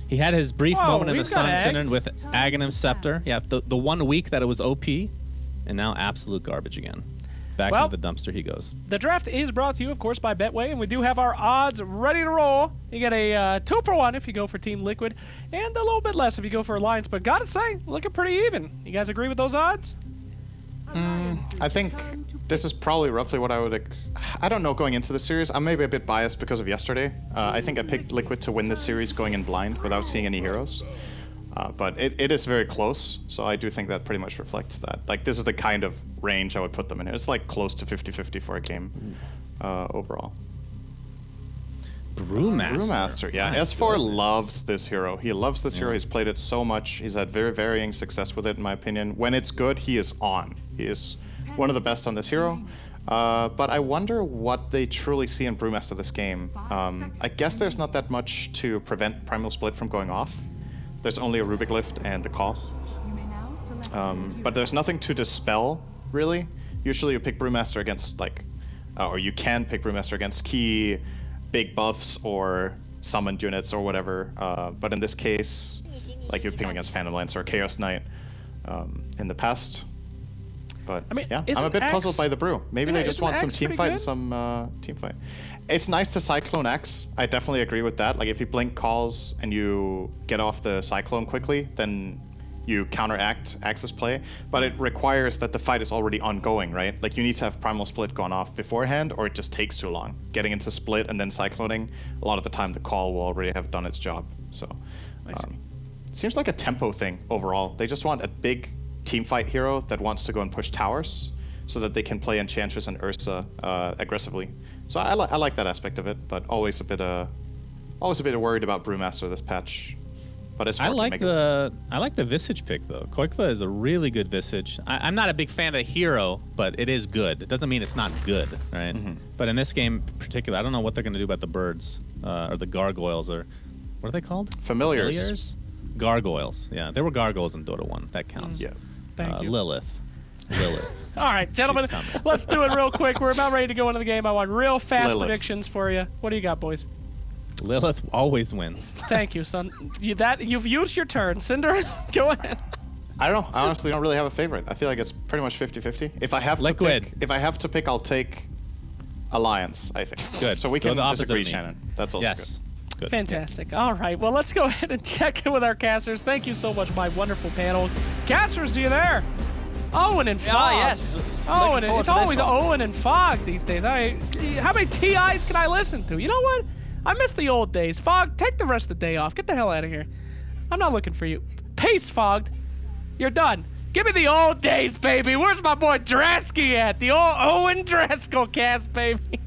He had his brief moment in the Sun Synderen with Aghanim Scepter. Yeah, the 1 week that it was OP, and now absolute garbage again. Back into the dumpster he goes. The draft is brought to you, of course, by Betway, and we do have our odds ready to roll. You get a 2-for-1 if you go for Team Liquid, and a little bit less if you go for Alliance. But gotta say, looking pretty even. You guys agree with those odds? I think this is probably roughly what I would... I don't know going into the series. I'm maybe a bit biased because of yesterday. I think I picked Liquid to win this series going in blind without seeing any heroes. But it is very close, so I do think that pretty much reflects that. Like, this is the kind of range I would put them in. It's like close to 50-50 for a game overall. Brewmaster, yeah. S4 loves this hero. He loves this hero. He's played it so much. He's had very varying success with it, in my opinion. When it's good, he is on. He is one of the best on this hero. But I wonder what they truly see in Brewmaster this game. I guess there's not that much to prevent Primal Split from going off. There's only a Rubik Lift and the call. But there's nothing to dispel, really. Usually you pick Brewmaster against, like, or you can pick Brewmaster against key big buffs or summoned units or whatever. But in this case, like you're picking against Phantom Lance or Chaos Knight in the past. But I mean, yeah, I'm a bit puzzled by the Brew. Maybe they just want some team fight and some team fight. It's nice to Cyclone X. I definitely agree with that. Like, if you blink calls and you get off the Cyclone quickly, then you counteract Ax's play. But it requires that the fight is already ongoing, right? Like, you need to have Primal Split gone off beforehand, or it just takes too long. Getting into Split and then Cycloning, a lot of the time the call will already have done its job. So, it seems like a tempo thing overall. They just want a big team fight hero that wants to go and push towers so that they can play Enchantress and Ursa aggressively. So I like that aspect of it, but always a bit worried about Brewmaster this patch. But it's I like the Visage pick though. Koikva is a really good Visage. I'm not a big fan of the hero, but it is good. It doesn't mean it's not good, right? But in this game in particular, I don't know what they're going to do about the birds or the gargoyles, or what are they called? Familiars. Gargoyles. Yeah, there were gargoyles in Dota 1. That counts. Yeah. Thank you. Lilith. All right, gentlemen, let's do it real quick. We're about ready to go into the game. I want real fast predictions for you. What do you got, boys? Lilith always wins. Thank you, son. You've used your turn. Cinder, go ahead. I don't know. I honestly don't really have a favorite. I feel like it's pretty much 50-50. If I have to pick, I'll take Alliance, I think. Good. So we can disagree, Shannon. That's also good. Fantastic. All right, well, let's go ahead and check in with our casters. Thank you so much, my wonderful panel. Casters, do you there? Owen and Fog. Ah, yes. Owen, it's always Owen and Fog these days. How many TIs can I listen to? You know what? I miss the old days. Fog, take the rest of the day off. Get the hell out of here. I'm not looking for you. Pace, Fogged. You're done. Give me the old days, baby. Where's my boy Dresky at? The old Owen Dreskel cast, baby.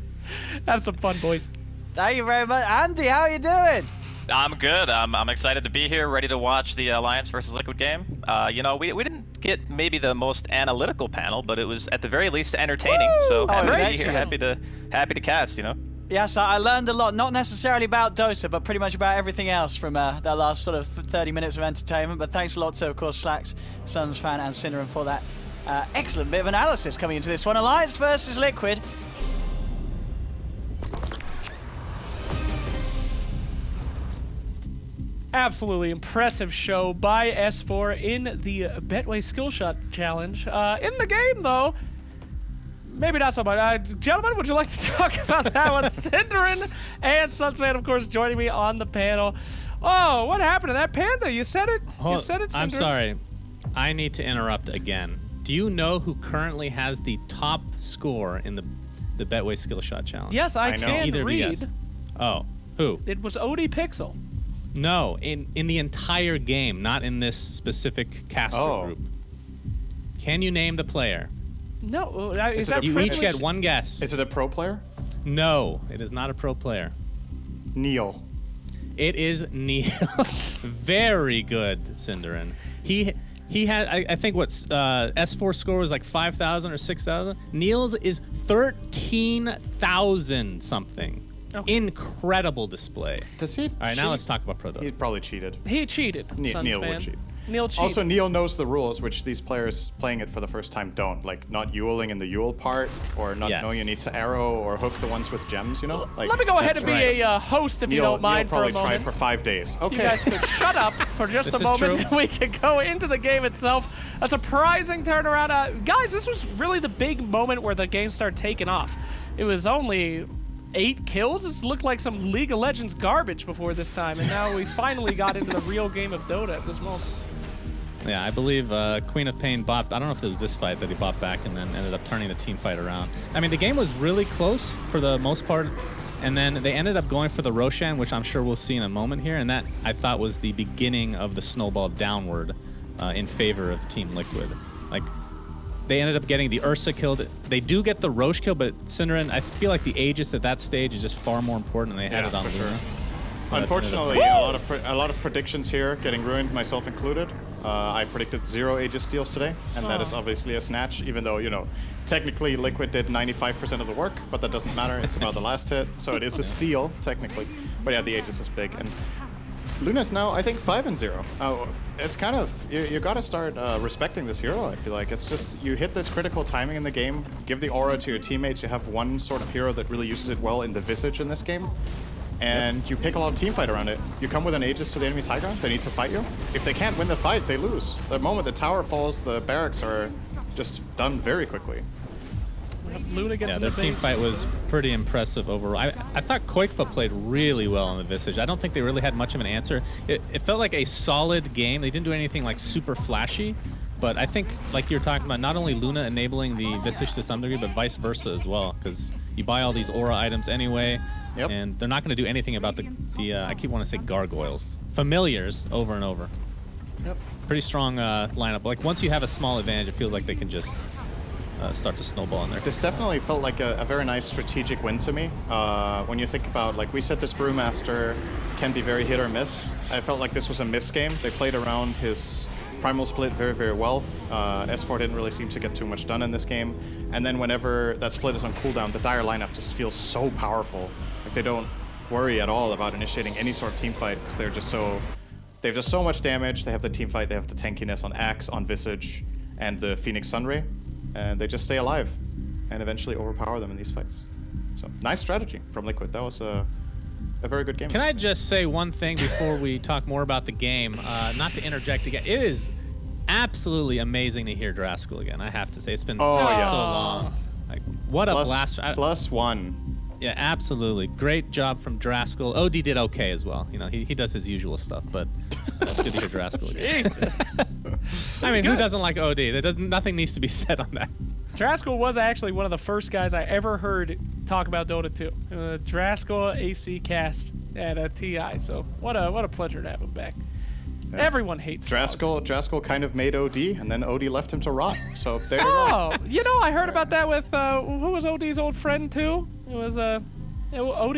Have some fun, boys. Thank you very much. Andy, how are you doing? I'm good. I'm excited to be here, ready to watch the Alliance versus Liquid game. You know, we didn't get maybe the most analytical panel, but it was at the very least entertaining. Woo! So happy to be Excellent. here, happy to cast. You know. Yes, I learned a lot, not necessarily about Dota, but pretty much about everything else from that last sort of 30 minutes of entertainment. But thanks a lot to, of course, Slacks, SUNSfan, and Synderen for that excellent bit of analysis coming into this one. Alliance versus Liquid. Absolutely impressive show by S4 in the Betway Skillshot Challenge. In the game, though, maybe not so much. Gentlemen, would you like to talk about that one? Synderen and SUNSfan, of course, joining me on the panel. Oh, what happened to that panda? You said it. You said it, Synderen. I'm sorry. I need to interrupt again. Do you know who currently has the top score in the Betway Skillshot Challenge? Yes, I can Either read. Oh, who? It was Odie Pixel. No, in the entire game, not in this specific caster group. Can you name the player? No, You each get one guess. Is it a pro player? No, it is not a pro player. Neil. It is Neil. Very good, Synderen. He had, I think, what's S4 score was like 5,000 or 6,000. Neil's is 13,000 something. Incredible display. Does he? All right, now let's talk about Pro Dota. He probably cheated. He cheated. Neil would SUNSfan. cheat. Neil cheated. Also, Neil knows the rules, which these players playing it for the first time don't. Like, not Yuling in the Yule part, or not Yes. knowing you need to arrow or hook the ones with gems, you know? Like, Let me go ahead and be right. a host if you don't mind Neil for a probably moment. tried for 5 days. Okay. You guys could shut up for just This a is moment. true. We could go into the game itself. A surprising turnaround. Guys, this was really the big moment where the game started taking off. It was only 8 kills. This looked like some League of Legends garbage before this time, and now we finally got into the real game of Dota at this moment. Yeah, I believe Queen of Pain bopped. I don't know if it was this fight that he bopped back and then ended up turning the team fight around. I mean, the game was really close for the most part, and then they ended up going for the Roshan, which I'm sure we'll see in a moment here, and that I thought was the beginning of the snowball downward in favor of Team Liquid. Like, they ended up getting the Ursa killed. They do get the Roche kill, but Synderen, I feel like the Aegis at that stage is just far more important, and they had it on for sure. Luna. So that Unfortunately, ended up- a lot of predictions here getting ruined, myself included. I predicted 0 Aegis steals today, and that is obviously a snatch, even though, you know, technically Liquid did 95% of the work, but that doesn't matter. It's about the last hit, so it is a steal, technically. But yeah, the Aegis is big. And Luna's now, I think, 5-0. It's kind of, you gotta start respecting this hero, I feel like. It's just, you hit this critical timing in the game, give the aura to your teammates, you have one sort of hero that really uses it well in the Visage in this game, and you pick a lot of team fight around it. You come with an Aegis to the enemy's high ground, they need to fight you. If they can't win the fight, they lose. The moment the tower falls, the barracks are just done very quickly. Luna gets Yeah, in their the team base. fight was pretty impressive overall. I thought Koikfa played really well in the Visage. I don't think they really had much of an answer. It felt like a solid game. They didn't do anything like super flashy, but I think, like you're talking about, not only Luna enabling the Visage to some degree, but vice versa as well, because you buy all these aura items anyway, and they're not going to do anything about the I keep wanting to say gargoyles. Familiars over and over. Yep. Pretty strong lineup. Like, once you have a small advantage, it feels like they can just start to snowball in there. This definitely felt like a very nice strategic win to me. When you think about, like we said, this Brewmaster can be very hit or miss. I felt like this was a miss game. They played around his Primal split very, very well. S4 didn't really seem to get too much done in this game. And then whenever that split is on cooldown, the Dire lineup just feels so powerful. Like, they don't worry at all about initiating any sort of team fight because they're just so... They have just so much damage. They have the team fight, they have the tankiness on Axe, on Visage, and the Phoenix Sunray. And they just stay alive and eventually overpower them in these fights. So, nice strategy from Liquid. That was a very good game. Can I just say one thing before we talk more about the game? Not to interject again. It is absolutely amazing to hear Draskell again. I have to say, it's been so yes. long. Like, what a blast! +1. Yeah, absolutely. Great job from Draskell. OD did okay as well. You know, he does his usual stuff, but it's good to hear Draskell again. Jesus. I mean, who good. doesn't like OD? Nothing needs to be said on that. Draskell was actually one of the first guys I ever heard talk about Dota 2. Draskell AC cast at TI. So what a pleasure to have him back. Yeah. Everyone hates Draskell kind of made OD, and then OD left him to rot. So there you go. Oh, you know, I heard about that with who was OD's old friend too? It was OD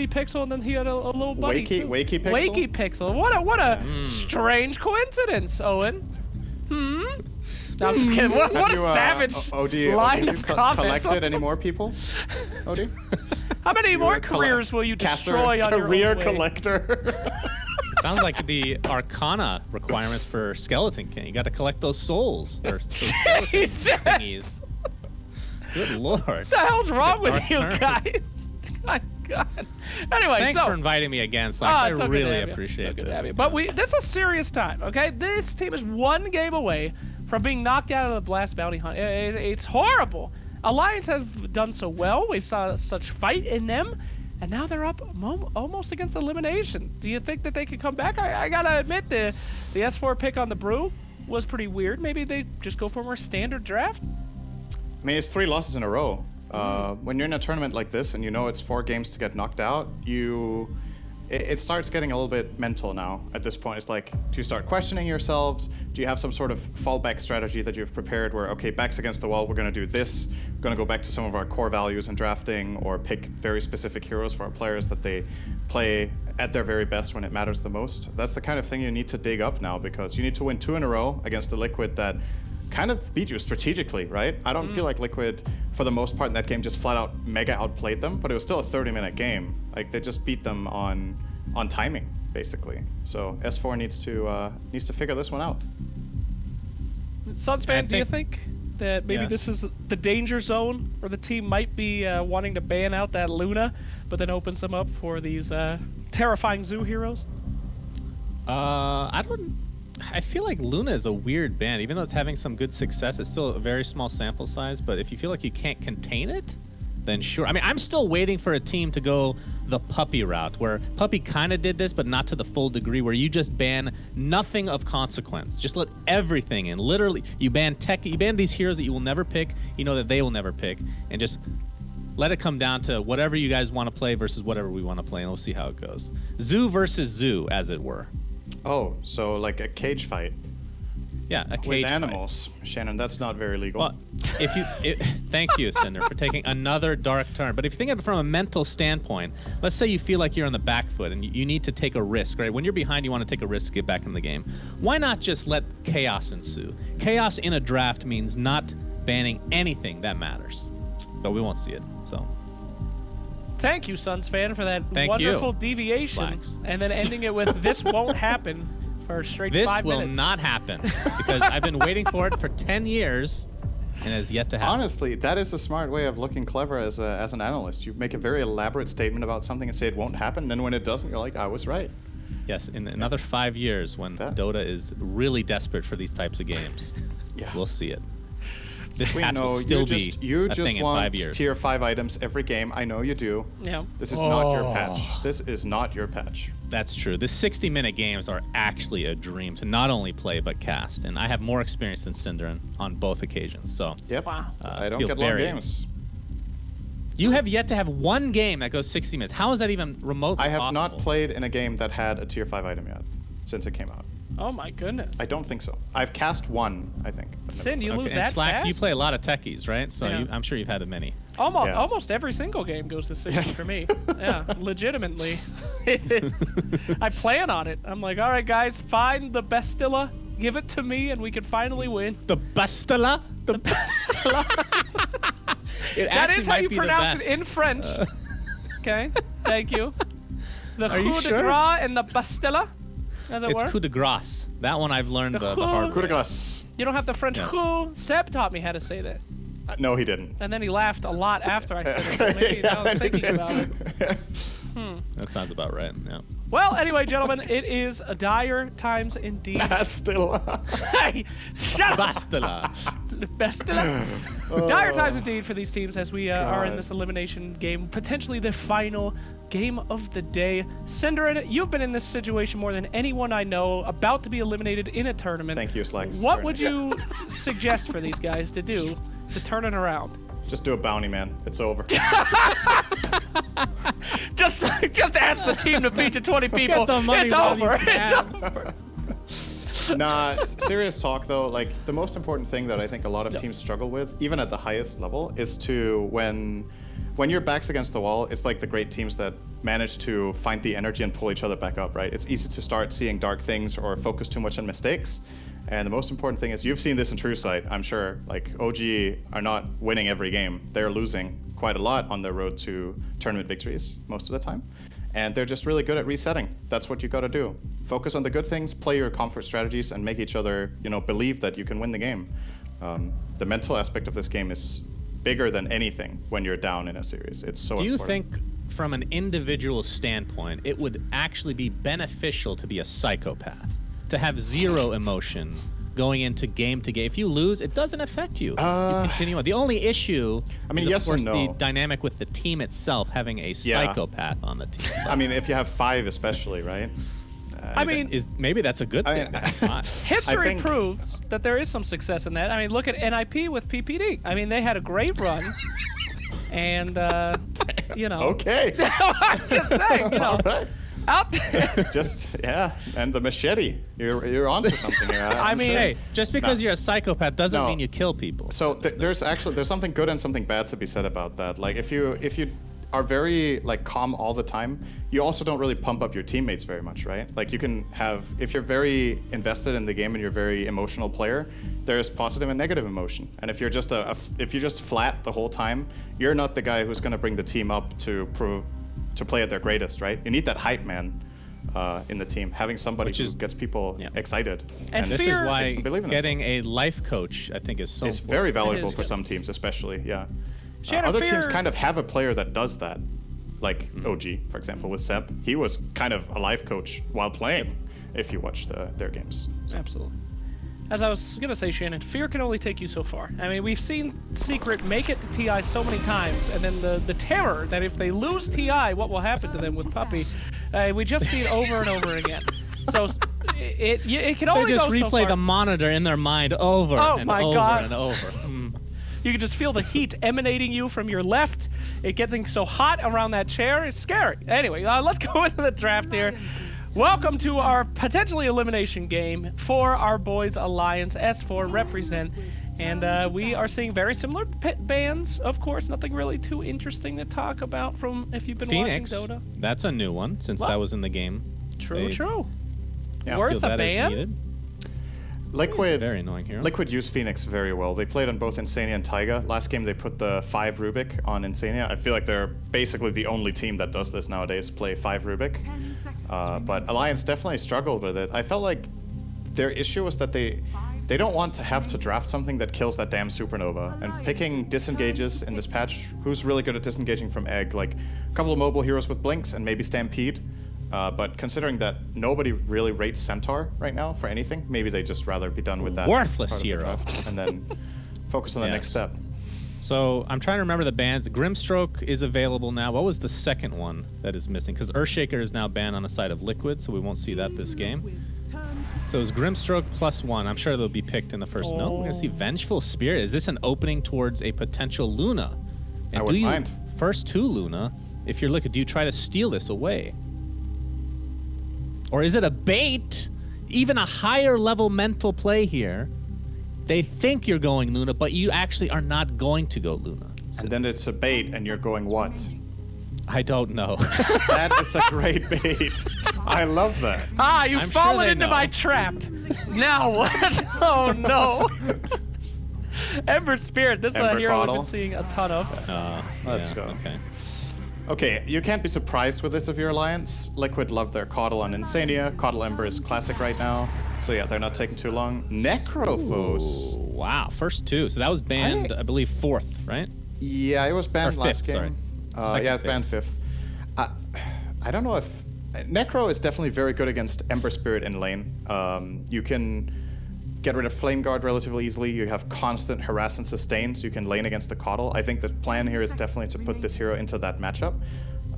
Pixel, and then he had a little buddy too. Wakey Pixel? Wakey Pixel. What a strange coincidence, Owen. No, I'm just kidding. What a savage line of comments. Collected any more people? OD? How many more careers will you destroy on your own career way? collector. Sounds like the Arcana requirements for Skeleton King. You got to collect those souls. Or those skeleton thingies. Good lord. What the hell's wrong with you Dark turn. guys? My God. Anyway, Thanks so for inviting me again, Slacks. it's I so good to really have you. appreciate So good to this. have you. But this is a serious time, okay? This team is one game away from being knocked out of the Blast Bounty Hunt. It's horrible. Alliance have done so well. We saw such fight in them, and now they're up almost against elimination. Do you think that they could come back? I gotta admit, the S4 pick on the Brew was pretty weird. Maybe they just go for a more standard draft? I mean, it's 3 losses in a row. When you're in a tournament like this and you know it's 4 games to get knocked out, it starts getting a little bit mental now at this point. It's like, do you start questioning yourselves? Do you have some sort of fallback strategy that you've prepared where, okay, backs against the wall, we're going to do this. We're going to go back to some of our core values in drafting, or pick very specific heroes for our players that they play at their very best when it matters the most. That's the kind of thing you need to dig up now, because you need to win 2 in a row against a Liquid that kind of beat you strategically, right? I don't feel like Liquid, for the most part in that game, just flat out mega outplayed them, but it was still a 30-minute game. Like, they just beat them on timing, basically. So S4 needs to figure this one out. SUNSfan, do you think that maybe Yes. this is the danger zone where the team might be wanting to ban out that Luna, but then opens them up for these terrifying zoo heroes? I feel like Luna is a weird ban. Even though it's having some good success, it's still a very small sample size. But if you feel like you can't contain it, then sure. I mean, I'm still waiting for a team to go the Puppy route, where Puppy kind of did this, but not to the full degree, where you just ban nothing of consequence. Just let everything in. Literally, you ban these heroes that you will never pick, you know that they will never pick, and just let it come down to whatever you guys want to play versus whatever we want to play, and we'll see how it goes. Zoo versus zoo, as it were. Oh, so like a cage fight Yeah, a cage with fight. animals. Shannon, that's not very legal. Well, thank you, Synderen, for taking another dark turn. But if you think of it from a mental standpoint, let's say you feel like you're on the back foot and you need to take a risk, right? When you're behind, you want to take a risk to get back in the game. Why not just let chaos ensue? Chaos in a draft means not banning anything that matters. But we won't see it, so. Thank you, SUNSfan, for that Thank wonderful you. deviation, Slacks. and then ending it with "This won't happen" for a straight This 5 will minutes. not happen because I've been waiting for it for 10 years and it has yet to happen. Honestly, that is a smart way of looking clever as an analyst. You make a very elaborate statement about something and say it won't happen, then when it doesn't, you're like, I was right. Yes, in another 5 years when That- Dota is really desperate for these types of games, Yeah. we'll see it. This We patch know will still you be just you a just thing in 5 want years. tier 5 items every game. I know you do. Yeah. This is not your patch. This is not your patch. That's true. The 60-minute games are actually a dream to not only play but cast, and I have more experience than Synderen on both occasions. So Yep. Wow. I don't feel get long very- games. you have yet to have one game that goes 60 minutes. How is that even remotely I have possible? not played in a game that had a tier 5 item yet since it came out. Oh my goodness. I don't think so. I've cast one, I think. Sin, you Okay, lose and that Slacks, fast? you play a lot of techies, right? So Yeah. I'm sure you've had many. Almost, Yeah. almost every single game goes to 60 for me. Yeah, legitimately. It is. I plan on it. I'm like, all right, guys, find the Bestilla, give it to me, and we can finally win. The Bastilla? The Bestilla. It That actually is how might you be the pronounce best. it in French. Okay, thank you. The Are you coup de sure? grace and the Bastilla, as it It's were. coup de grace. That one I've learned the hard Coup de way. grace. You don't have the French Yes. coup. Seb taught me how to say that. No, he didn't. And then he laughed a lot after I said it, so maybe now I'm thinking about it. That sounds about right. Yeah. Well, anyway, gentlemen, it is dire times indeed. That's still. Hey, shut up! Bastilla. The best. Dire times indeed for these teams as we are in God. this elimination game, potentially the final game of the day. Synderen, you've been in this situation more than anyone I know, about to be eliminated in a tournament. Thank you, Slacks. What Very would nice. you suggest for these guys to do to turn it around? Just do a bounty, man. It's over. Just ask the team to feature 20 people. the money It's while you over. can. It's over. Nah, serious talk though, like the most important thing that I think a lot of teams struggle with, even at the highest level, is to when your back's against the wall, it's like the great teams that manage to find the energy and pull each other back up, right? It's easy to start seeing dark things or focus too much on mistakes. And the most important thing is, you've seen this in True Sight, I'm sure, like OG are not winning every game. They're losing quite a lot on their road to tournament victories most of the time. And they're just really good at resetting. That's what you got to do. Focus on the good things, play your comfort strategies, and make each other, believe that you can win the game. The mental aspect of this game is bigger than anything when you're down in a series. It's so Do you important. think, from an individual standpoint, it would actually be beneficial to be a psychopath? To have zero emotion going into game to game? If you lose, it doesn't affect you. You continue on. The only issue is, yes of course, and no. the dynamic with the team itself, having a Yeah. psychopath on the team. I mean, if you have 5 especially, right? I mean, Maybe that's a good I thing. mean- Fine. history think- proves that there is some success in that. I mean, look at NIP with PPD. I mean, they had a great run. And, Okay. I'm just saying, All right. out there. Just, yeah. And the machete. You're onto something here. I I'm mean, sure. Hey, just because you're a psychopath doesn't No. mean you kill people. So there's something good and something bad to be said about that. Like if you are very like calm all the time, you also don't really pump up your teammates very much, right? Like you can have, if you're very invested in the game and you're a very emotional player, there's positive and negative emotion. And if you're just if you're just flat the whole time, you're not the guy who's going to bring the team up to play at their greatest, right? You need that hype man in the team, having somebody who gets people excited. And this is fear why makes them believe in getting themselves. a life coach, I think, is so It's important. very valuable is, for yeah. some teams, especially. Yeah. Shannon, Other teams fear- kind of have a player that does that, like OG, for example, with Seb. He was kind of a life coach while playing, if you watch their games. So. Absolutely. As I was gonna say, Shannon, fear can only take you so far. I mean, we've seen Secret make it to TI so many times, and then the terror that if they lose TI, what will happen to them with Puppey, we just see it over and over again. So it can only They just go so replay far. the monitor in their mind over and my over God. and over. Mm. You can just feel the heat emanating you from your left. It getting so hot around that chair. It's scary. Anyway, let's go into the draft here. Welcome to our potentially elimination game for our boys Alliance. S4 represent. And we are seeing very similar bands, of course. Nothing really too interesting to talk about from if you've been Phoenix, watching Dota. that's a new one since Well, that was in the game. True, They true. Yeah. Worth feel a that is ban? needed. Liquid, Very annoying hero. Liquid use Phoenix very well. They played on both Insania and Taiga. Last game they put the 5 Rubik on Insania. I feel like they're basically the only team that does this nowadays, play 5 Rubik. But Alliance definitely struggled with it. I felt like their issue was that they don't want to have to draft something that kills that damn supernova. And picking disengages in this patch, who's really good at disengaging from Egg? Like a couple of mobile heroes with Blinks and maybe Stampede. But considering that nobody really rates Centaur right now for anything, maybe they just rather be done with that. Worthless part of the hero. draft and then focus on the next Yes. step. So I'm trying to remember the bans. Grimstroke is available now. What was the second one that is missing? Because Earthshaker is now banned on the side of Liquid, so we won't see that this game. So it was Grimstroke +1. I'm sure they'll be picked in the first. No, we're gonna see Vengeful Spirit. Is this an opening towards a potential Luna? And wouldn't mind. First to Luna, if you're Liquid, do you try to steal this away? Or is it a bait? Even a higher level mental play here. They think you're going Luna, but you actually are not going to go Luna. So And then it's a bait, and you're going what? I don't know. That is a great bait. I love that. Ah, you've I'm sure fallen they into know. my trap. Now what? Oh no. Ember Spirit, this Ember hero we've Coddle. been seeing a ton of. Let's Yeah, go. Okay. Okay, you can't be surprised with this if you're Alliance. Liquid love their Coddle on Insania. Coddle Ember is classic right now. So yeah, they're not taking too long. Necrophos. Wow, first two. So that was banned, I believe, 4th, right? Yeah, it was banned Or last fifth, game. sorry. Yeah, Second banned 5th. I don't know if... Necro is definitely very good against Ember Spirit in lane. You can get rid of Flame Guard relatively easily. You have constant harass and sustain, so you can lane against the Coddle. I think the plan here is definitely to put this hero into that matchup.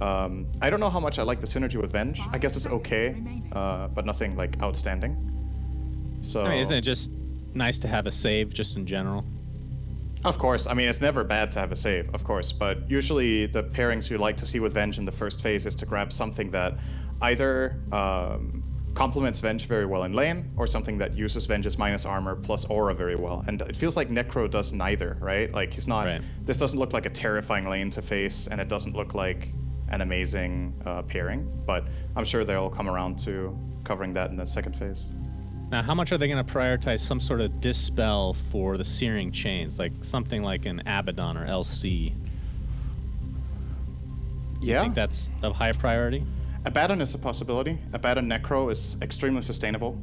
I don't know how much I like the synergy with Venge. I guess it's okay, but nothing like outstanding. So I mean, isn't it just nice to have a save just in general? Of course, I mean, it's never bad to have a save, of course, but usually the pairings you like to see with Venge in the first phase is to grab something that either complements Venge very well in lane, or something that uses Venge's minus armor plus aura very well. And it feels like Necro does neither, right? Like, he's not... Right. This doesn't look like a terrifying lane to face, and it doesn't look like an amazing pairing, but I'm sure they'll come around to covering that in the second phase. Now, how much are they going to prioritize some sort of dispel for the Searing Chains, like something like an Abaddon or LC? Yeah. I think that's of high priority. Abaddon is a possibility. Abaddon Necro is extremely sustainable.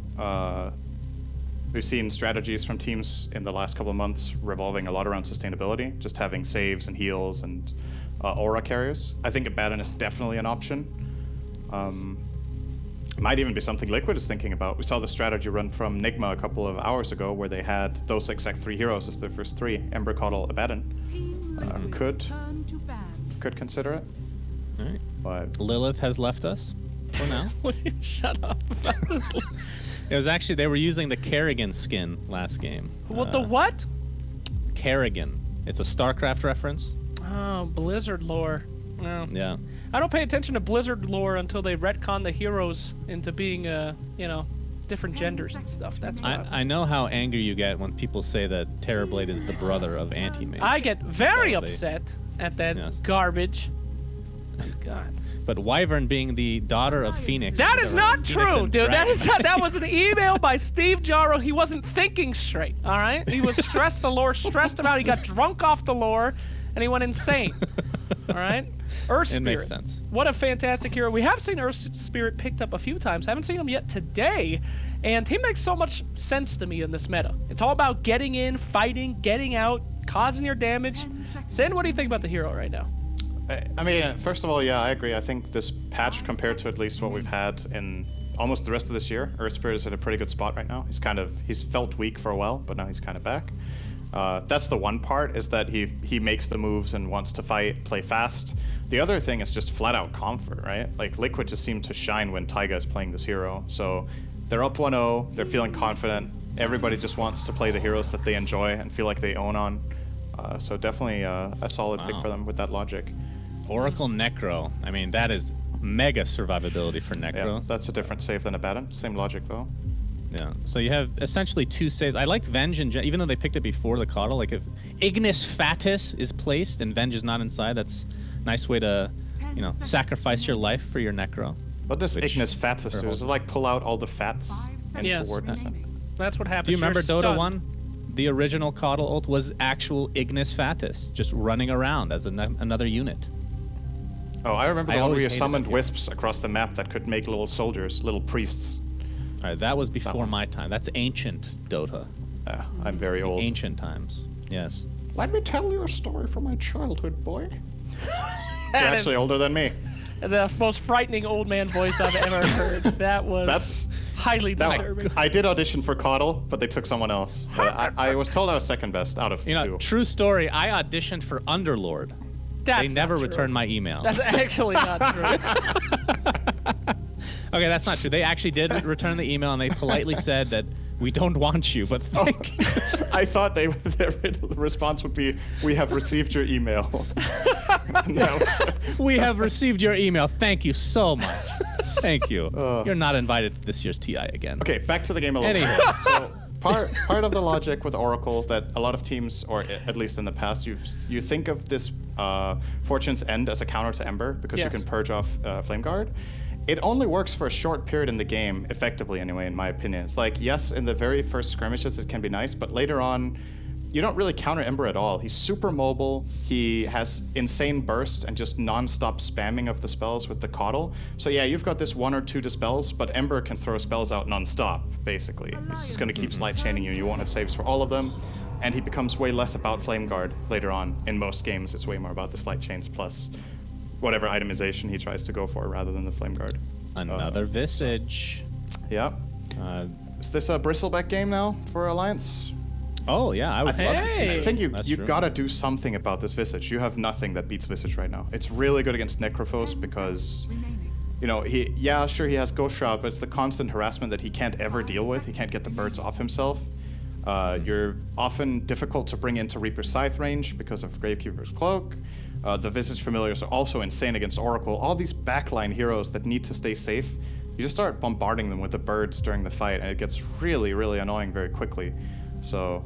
We've seen strategies from teams in the last couple of months revolving a lot around sustainability, just having saves and heals and aura carriers. I think Abaddon is definitely an option. Might even be something Liquid is thinking about. We saw the strategy run from Nigma a couple of hours ago where they had those exact 3 heroes as their first 3, Ember, Coddle, Abaddon. Could consider it. All right. But Lilith has left us for now. Would you shut up about this? It was actually, they were using the Kerrigan skin last game. What the what? Kerrigan. It's a StarCraft reference. Oh, Blizzard lore. No. Yeah. I don't pay attention to Blizzard lore until they retcon the heroes into being, different genders and stuff. That's why. I know how angry you get when people say that Terrorblade is the brother of Anti-Mage. I get very Exactly. upset at that Yes. garbage. God. But Wyvern being the daughter of Phoenix. That is not Phoenix true, and dude. Dragon. That was an email by Steve Jarrow. He wasn't thinking straight, all right? He was stressed. The lore stressed him out. He got drunk off the lore, and he went insane. All right? Earth Spirit. It makes sense. What a fantastic hero. We have seen Earth Spirit picked up a few times. Haven't seen him yet today, and he makes so much sense to me in this meta. It's all about getting in, fighting, getting out, causing your damage. Sin, what do you think about the hero right now? I mean, first of all, yeah, I agree. I think this patch, compared to at least what we've had in almost the rest of this year, Earth Spirit is in a pretty good spot right now. He's felt weak for a while, but now he's kind of back. That's the one part, is that he makes the moves and wants to fight, play fast. The other thing is just flat out comfort, right? Like, Liquid just seemed to shine when Taiga is playing this hero. So they're up 1-0, they're feeling confident. Everybody just wants to play the heroes that they enjoy and feel like they own on. So definitely a solid pick for them with that logic. Oracle Necro. I mean, that is mega survivability for Necro. Yeah, that's a different save than a Baton. Same logic, though. Yeah. So you have essentially 2 saves. I like Venge, even though they picked it before the Coddle. Like, if Ignis Fatus is placed and Venge is not inside, that's a nice way to, sacrifice your life for your Necro. What does Ignis Fatus do? Does it, like, pull out all the fats and Yes. toward us? That's what happens. Do you remember You're Dota stunned. 1? The original Coddle ult was actual Ignis Fatus, just running around as another unit. Oh, I remember the I one where always you hated summoned that. wisps across the map that could make little soldiers, little priests. All right, that was before my time. That's ancient Dota. I'm very old. Ancient times. Yes. Let me tell you a story from my childhood, boy. You're That actually is older than me. the most frightening old man voice I've ever heard. That was That's highly disturbing. I did audition for Coddle, but they took someone else. But I was told I was second best out of 2. True story. I auditioned for Underlord. That's They never not true. returned my email. That's actually not true. Okay, that's not true. They actually did return the email, and they politely said that we don't want you, but thank you. I thought their response would be, "We have received your email." No. We have received your email. Thank you so much. Thank you. You're not invited to this year's TI again. Okay, back to the game a little Anyhow. bit. So part of the logic with Oracle that a lot of teams, or at least in the past, you think of this Fortune's End as a counter to Ember because you Yes. can purge off Flame Guard. It only works for a short period in the game, effectively anyway, in my opinion. It's like, yes, in the very first skirmishes it can be nice, but later on, you don't really counter Ember at all. He's super mobile, he has insane burst and just non-stop spamming of the spells with the Coddle. So yeah, you've got this 1 or 2 dispels, but Ember can throw spells out non-stop, basically. He's just gonna keep light chaining you, you won't have saves for all of them, and he becomes way less about Flame Guard later on. In most games, it's way more about the slight chains plus whatever itemization he tries to go for rather than the Flame Guard. Another Visage. Yeah. Is this a Bristleback game now for Alliance? Oh, yeah, I would love to see Hey. I that. think That's you true. gotta do something about this Visage. You have nothing that beats Visage right now. It's really good against Necrophos because, he has Ghost Shroud, but it's the constant harassment that he can't ever deal with. He can't get the birds off himself. You're often difficult to bring into Reaper's Scythe range because of Gravekeeper's Cloak. The Visage Familiars are also insane against Oracle. All these backline heroes that need to stay safe, you just start bombarding them with the birds during the fight, and it gets really, really annoying very quickly. So,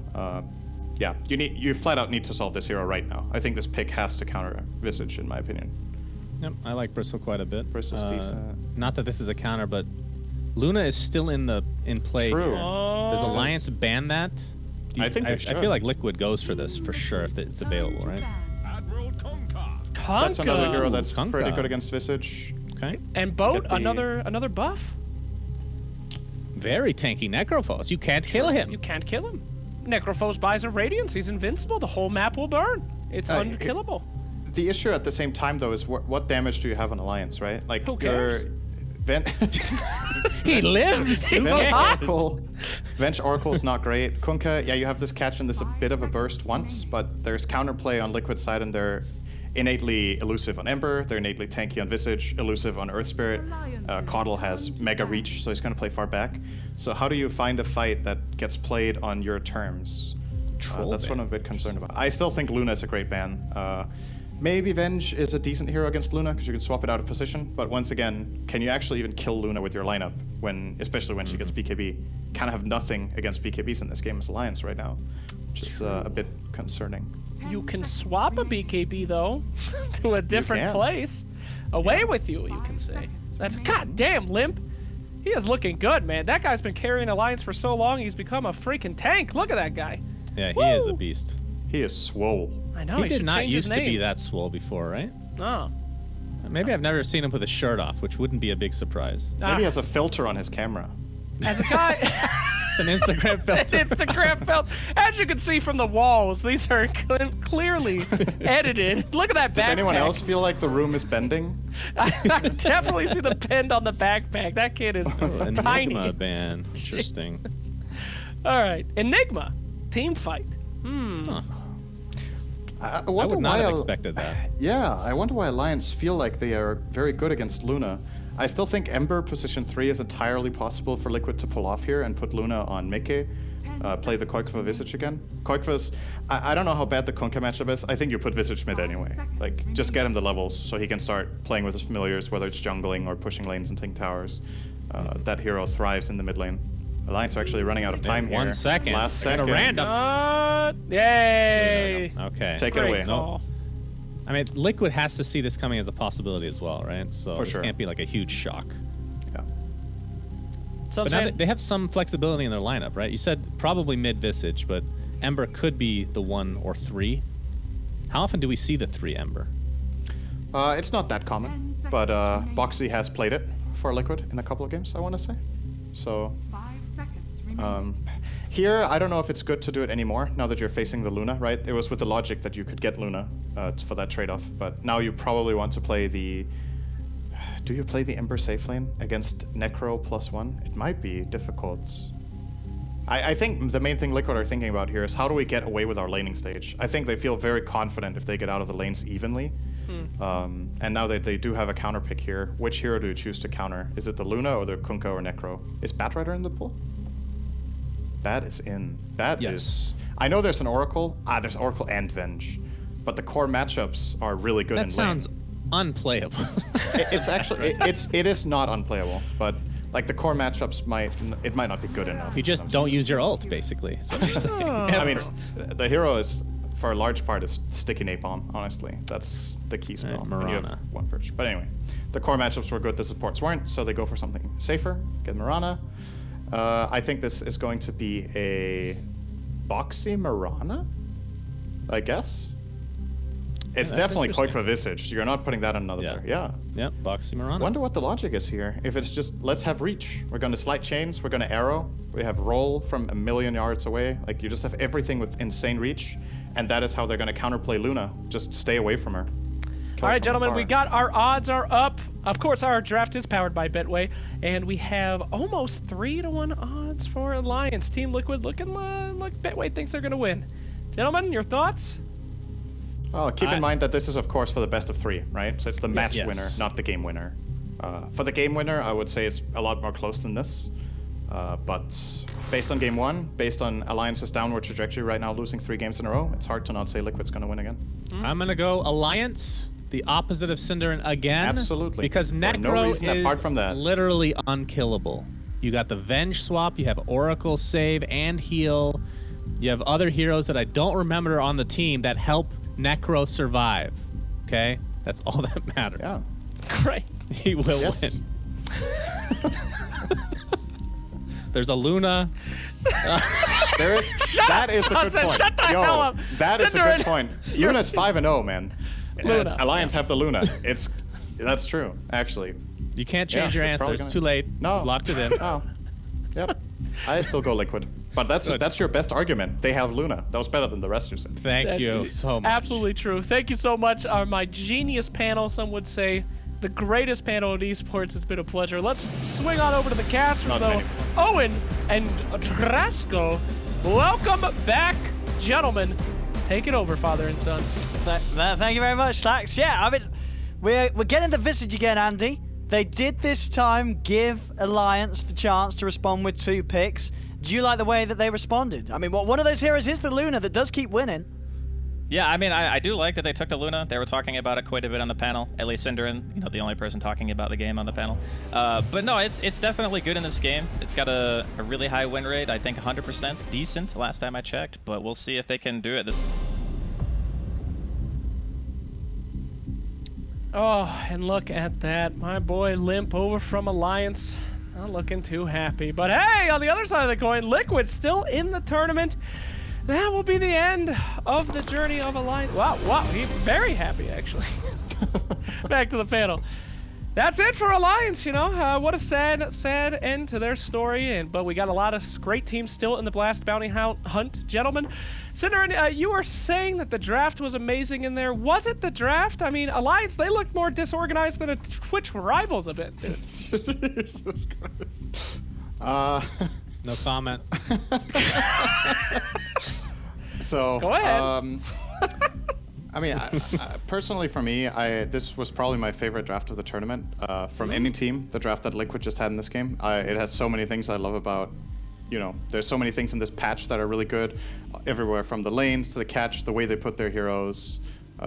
you flat out need to solve this hero right now. I think this pick has to counter Visage, in my opinion. Yep, I like Bristle quite a bit. Bristle's decent. Not that this is a counter, but Luna is still in play True. here. Does Alliance ban that? I think they I should. feel like Liquid goes for this for sure if it's available, right? That's another hero Kunkka. that's Kunkka. pretty good against Visage. Okay. And Boat, Get the- another buff. Very tanky Necrophos. You can't kill him. You can't kill him. Necrophos buys a Radiance. He's invincible. The whole map will burn. It's unkillable. The issue at the same time, though, is what damage do you have on Alliance, right? Like, Who cares? He lives. Venge Oracle. Venge Oracle is not great. Kunkka, yeah, you have this catch and this a bit of a burst once, but there's counterplay on Liquid side, and they're innately elusive on Ember, they're innately tanky on Visage, elusive on Earth Spirit. Coddle has mega reach, so he's going to play far back. So how do you find a fight that gets played on your terms? That's what I'm a bit concerned about. I still think Luna is a great ban. Maybe Venge is a decent hero against Luna because you can swap it out of position, but once again, can you actually even kill Luna with your lineup, especially when she gets BKB? Kind of have nothing against BKBs in this game as Alliance right now, which is a bit concerning. You can swap a BKB though to a different can. place. Away with you, you can say. That's goddamn Limp. He is looking good, man. That guy's been carrying Alliance for so long, he's become a freaking tank. Look at that guy. Yeah, he is a beast. He is swole. I know, He he did should not change his used to be name. that swole before, right? Oh. Maybe I've never seen him with a shirt off, which wouldn't be a big surprise. Maybe he has a filter on his camera. As a guy... It's an Instagram filter. Instagram filter. As you can see from the walls, these are clearly edited. Look at that backpack. Does anyone else feel like the room is bending? I definitely see the bend on the backpack. That kid is tiny. Enigma band. Interesting. All right, Enigma, team fight. Huh. I I wonder would not why. have expected that. Yeah, I wonder why Alliance feel like they are very good against Luna. I still think Ember position 3 is entirely possible for Liquid to pull off here and put Luna on Mickey. Play the Koikva Visage again. Koikva's, I don't know how bad the Kunkka matchup is. I think you put Visage mid anyway. Like, just get him the levels so he can start playing with his familiars, whether it's jungling or pushing lanes and taking towers. That hero thrives in the mid lane. Alliance are actually running out of time here. 1 second. Last I got second. a random. Yay! Okay. Take it Great away. call. I mean, Liquid has to see this coming as a possibility as well, right? So For this sure. can't be like a huge shock. Yeah. But now they have some flexibility in their lineup, right? You said probably mid Visage, but Ember could be the 1 or 3. How often do we see the 3 Ember? It's not that common, but Boxy has played it for Liquid in a couple of games, I want to say. So 5 seconds remaining. here, I don't know if it's good to do it anymore now that you're facing the Luna, right? It was with the logic that you could get Luna for that trade-off, but now you probably want to play the... Do you play the Ember safe lane against Necro +1? It might be difficult. I think the main thing Liquid are thinking about here is how do we get away with our laning stage? I think they feel very confident if they get out of the lanes evenly. And now that they do have a counter pick here, which hero do you choose to counter? Is it the Luna or the Kunkka or Necro? Is Batrider in the pool? Bat is in. Bat Yes. is... I know there's an Oracle. There's Oracle and Venge. But the core matchups are really good That in sounds lane. unplayable. It's actually... it is not unplayable, but... Like, the core matchups might not be good enough. You just don't use your ult, basically. Is what you're saying. I mean, the hero is, for a large part, is sticky napalm, honestly. That's the key spell. Right, when you have Mirana. one first. But anyway, the core matchups were good, the supports weren't, so they go for something safer, get Mirana. I think this is going to be a boxy Mirana, I guess. It's that's definitely interesting. Koikva Visage. You're not putting that on another Yeah. player. Yeah. Yep, Boxy Mirana. Wonder what the logic is here. If it's just, let's have reach. We're going to slight chains. We're going to arrow. We have roll from a million yards away. Like, you just have everything with insane reach. And that is how they're going to counterplay Luna. Just stay away from her. Kill All right, from gentlemen, afar. we got our odds are up. Of course, our draft is powered by Betway, and we have almost 3-1 odds for Alliance. Team Liquid looking like Betway thinks they're going to win. Gentlemen, your thoughts? Oh, keep in mind that this is, of course, for the best of 3, right? So it's the match Yes. winner, not the game winner. For the game winner, I would say it's a lot more close than this. But based on game 1, based on Alliance's downward trajectory right now, losing 3 games in a row, it's hard to not say Liquid's going to win again. I'm gonna go Alliance, the opposite of Synderen again. Absolutely. Because For Necro no reason is apart from that. literally unkillable. You got the Venge swap, you have Oracle save and heal. You have other heroes that I don't remember on the team that help Necro survive. Okay? That's all that matters. Yeah. Great. He will Yes. win. There's a Luna. There is. That is a good Sunset, point. shut the hell up. That is a Synderen, good point. Luna's 5-0, man. Luna. Alliance have the Luna. That's true, actually. You can't change Yeah, your they're answer. probably It's gonna- too late. No. You've locked it in. Oh. Yep. I still go Liquid. But that's your best argument. They have Luna. That was better than the rest you said. Thank That you is so much. Absolutely true. Thank you so much. My genius panel, some would say. The greatest panel in esports. It's been a pleasure. Let's swing on over to the casters, Not though. many. Owen and Trasco, welcome back, gentlemen. Take it over, father and son. Thank you very much, Slacks. Yeah, I mean, we're getting the Visage again, Andy. They did this time give Alliance the chance to respond with 2 picks. Do you like the way that they responded? I mean, one of those heroes is the Luna that does keep winning. Yeah, I mean, I do like that they took the Luna. They were talking about it quite a bit on the panel. At least Synderen, the only person talking about the game on the panel. But no, it's definitely good in this game. It's got a really high win rate. I think 100%'s decent last time I checked, but we'll see if they can do it. Oh, and look at that. My boy Limp over from Alliance. Not looking too happy. But hey, on the other side of the coin, Liquid still in the tournament. That will be the end of the journey of Alliance. Wow, he's very happy, actually. Back to the panel. That's it for Alliance, you know. What a sad end to their story. But we got a lot of great teams still in the Blast Bounty Hunt, gentlemen. Synderen, you were saying that the draft was amazing in there. Was it the draft? I mean, Alliance, they looked more disorganized than a Twitch Rivals event did. Jesus Christ. No comment. So, go ahead. I mean, personally for me, this was probably my favorite draft of the tournament from any team. The draft that Liquid just had in this game. It has so many things I love about. You know, there's so many things in this patch that are really good. Everywhere from the lanes to the catch, the way they put their heroes,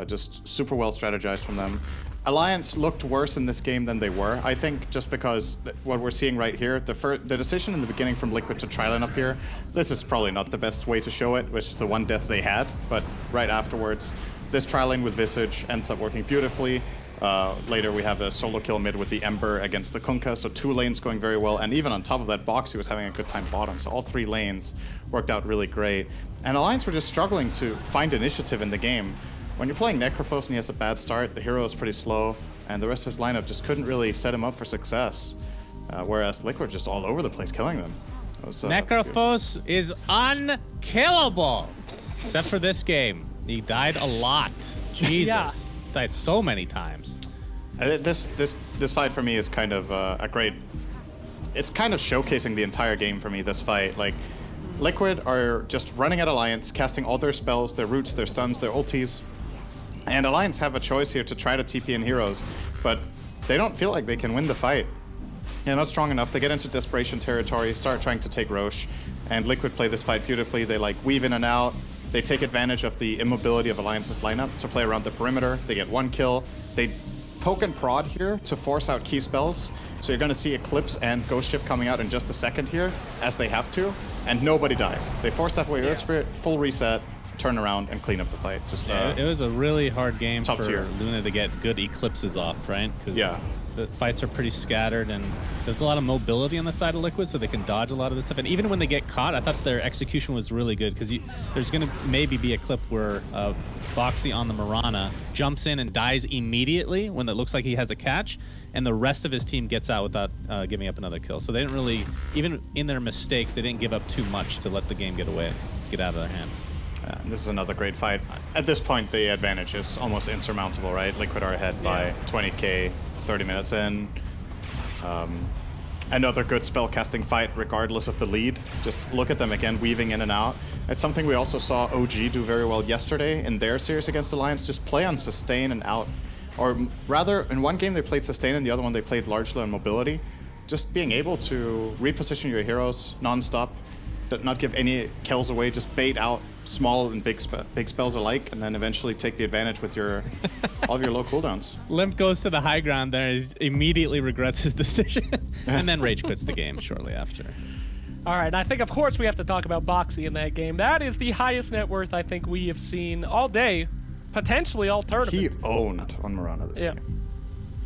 just super well strategized from them. Alliance looked worse in this game than they were. I think just because what we're seeing right here, the decision in the beginning from Liquid to tri-lane up here, this is probably not the best way to show it, which is the one death they had. But right afterwards, this tri-lane with Visage ends up working beautifully. Later we have a solo kill mid with the Ember against the Kunkka, so 2 lanes going very well, and even on top of that, Boxy was having a good time bottom, so all 3 lanes worked out really great. And Alliance were just struggling to find initiative in the game. When you're playing Necrophos and he has a bad start, the hero is pretty slow, and the rest of his lineup just couldn't really set him up for success, whereas Liquid just all over the place killing them. Necrophos is unkillable, except for this game. He died a lot. Jesus. Yeah. Died so many times. This fight for me is kind of a great. It's kind of showcasing the entire game for me. This fight, like, Liquid are just running at Alliance, casting all their spells, their roots, their stuns, their ultis, and Alliance have a choice here to try to TP in heroes, but they don't feel like they can win the fight. They're not strong enough. They get into desperation territory, start trying to take Roche, and Liquid play this fight beautifully. They like weave in and out. They take advantage of the immobility of Alliance's lineup to play around the perimeter. They get 1 kill. They poke and prod here to force out key spells. So you're going to see Eclipse and Ghost Ship coming out in just a second here, as they have to, and nobody dies. They force that away Earth Spirit, full reset, turn around, and clean up the fight. Just it was a really hard game top for tier. Luna to get good Eclipses off, right? 'Cause Yeah. the fights are pretty scattered, and there's a lot of mobility on the side of Liquid, so they can dodge a lot of this stuff. And even when they get caught, I thought their execution was really good, because there's going to maybe be a clip where Boxy on the Mirana jumps in and dies immediately when it looks like he has a catch, and the rest of his team gets out without giving up another kill. So they didn't really, even in their mistakes, they didn't give up too much to let the game get out of their hands. This is another great fight. At this point, the advantage is almost insurmountable, right? Liquid are ahead by 20k. 30 minutes in. Another good spellcasting fight regardless of the lead. Just look at them again, weaving in and out. It's something we also saw OG do very well yesterday in their series against Alliance. Just play on sustain and out. Or rather, in one game they played sustain, and the other one they played largely on mobility. Just being able to reposition your heroes non-stop, not give any kills away, just bait out small and big spells alike, and then eventually take the advantage with all of your low cooldowns. Limp goes to the high ground there, he immediately regrets his decision, and then rage quits the game shortly after. All right, I think, of course, we have to talk about Boxy in that game. That is the highest net worth I think we have seen all day, potentially all tournament. He owned on Mirana this game.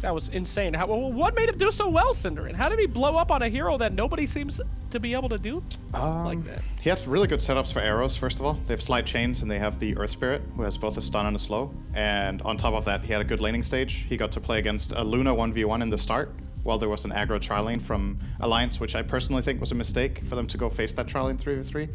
That was insane. What made him do so well, Synderen? How did he blow up on a hero that nobody seems to be able to do like that? He had really good setups for arrows, first of all. They have Slide Chains, and they have the Earth Spirit, who has both a stun and a slow. And on top of that, he had a good laning stage. He got to play against a Luna 1v1 in the start, while there was an aggro tri-lane from Alliance, which I personally think was a mistake for them to go face that tri-lane 3v3.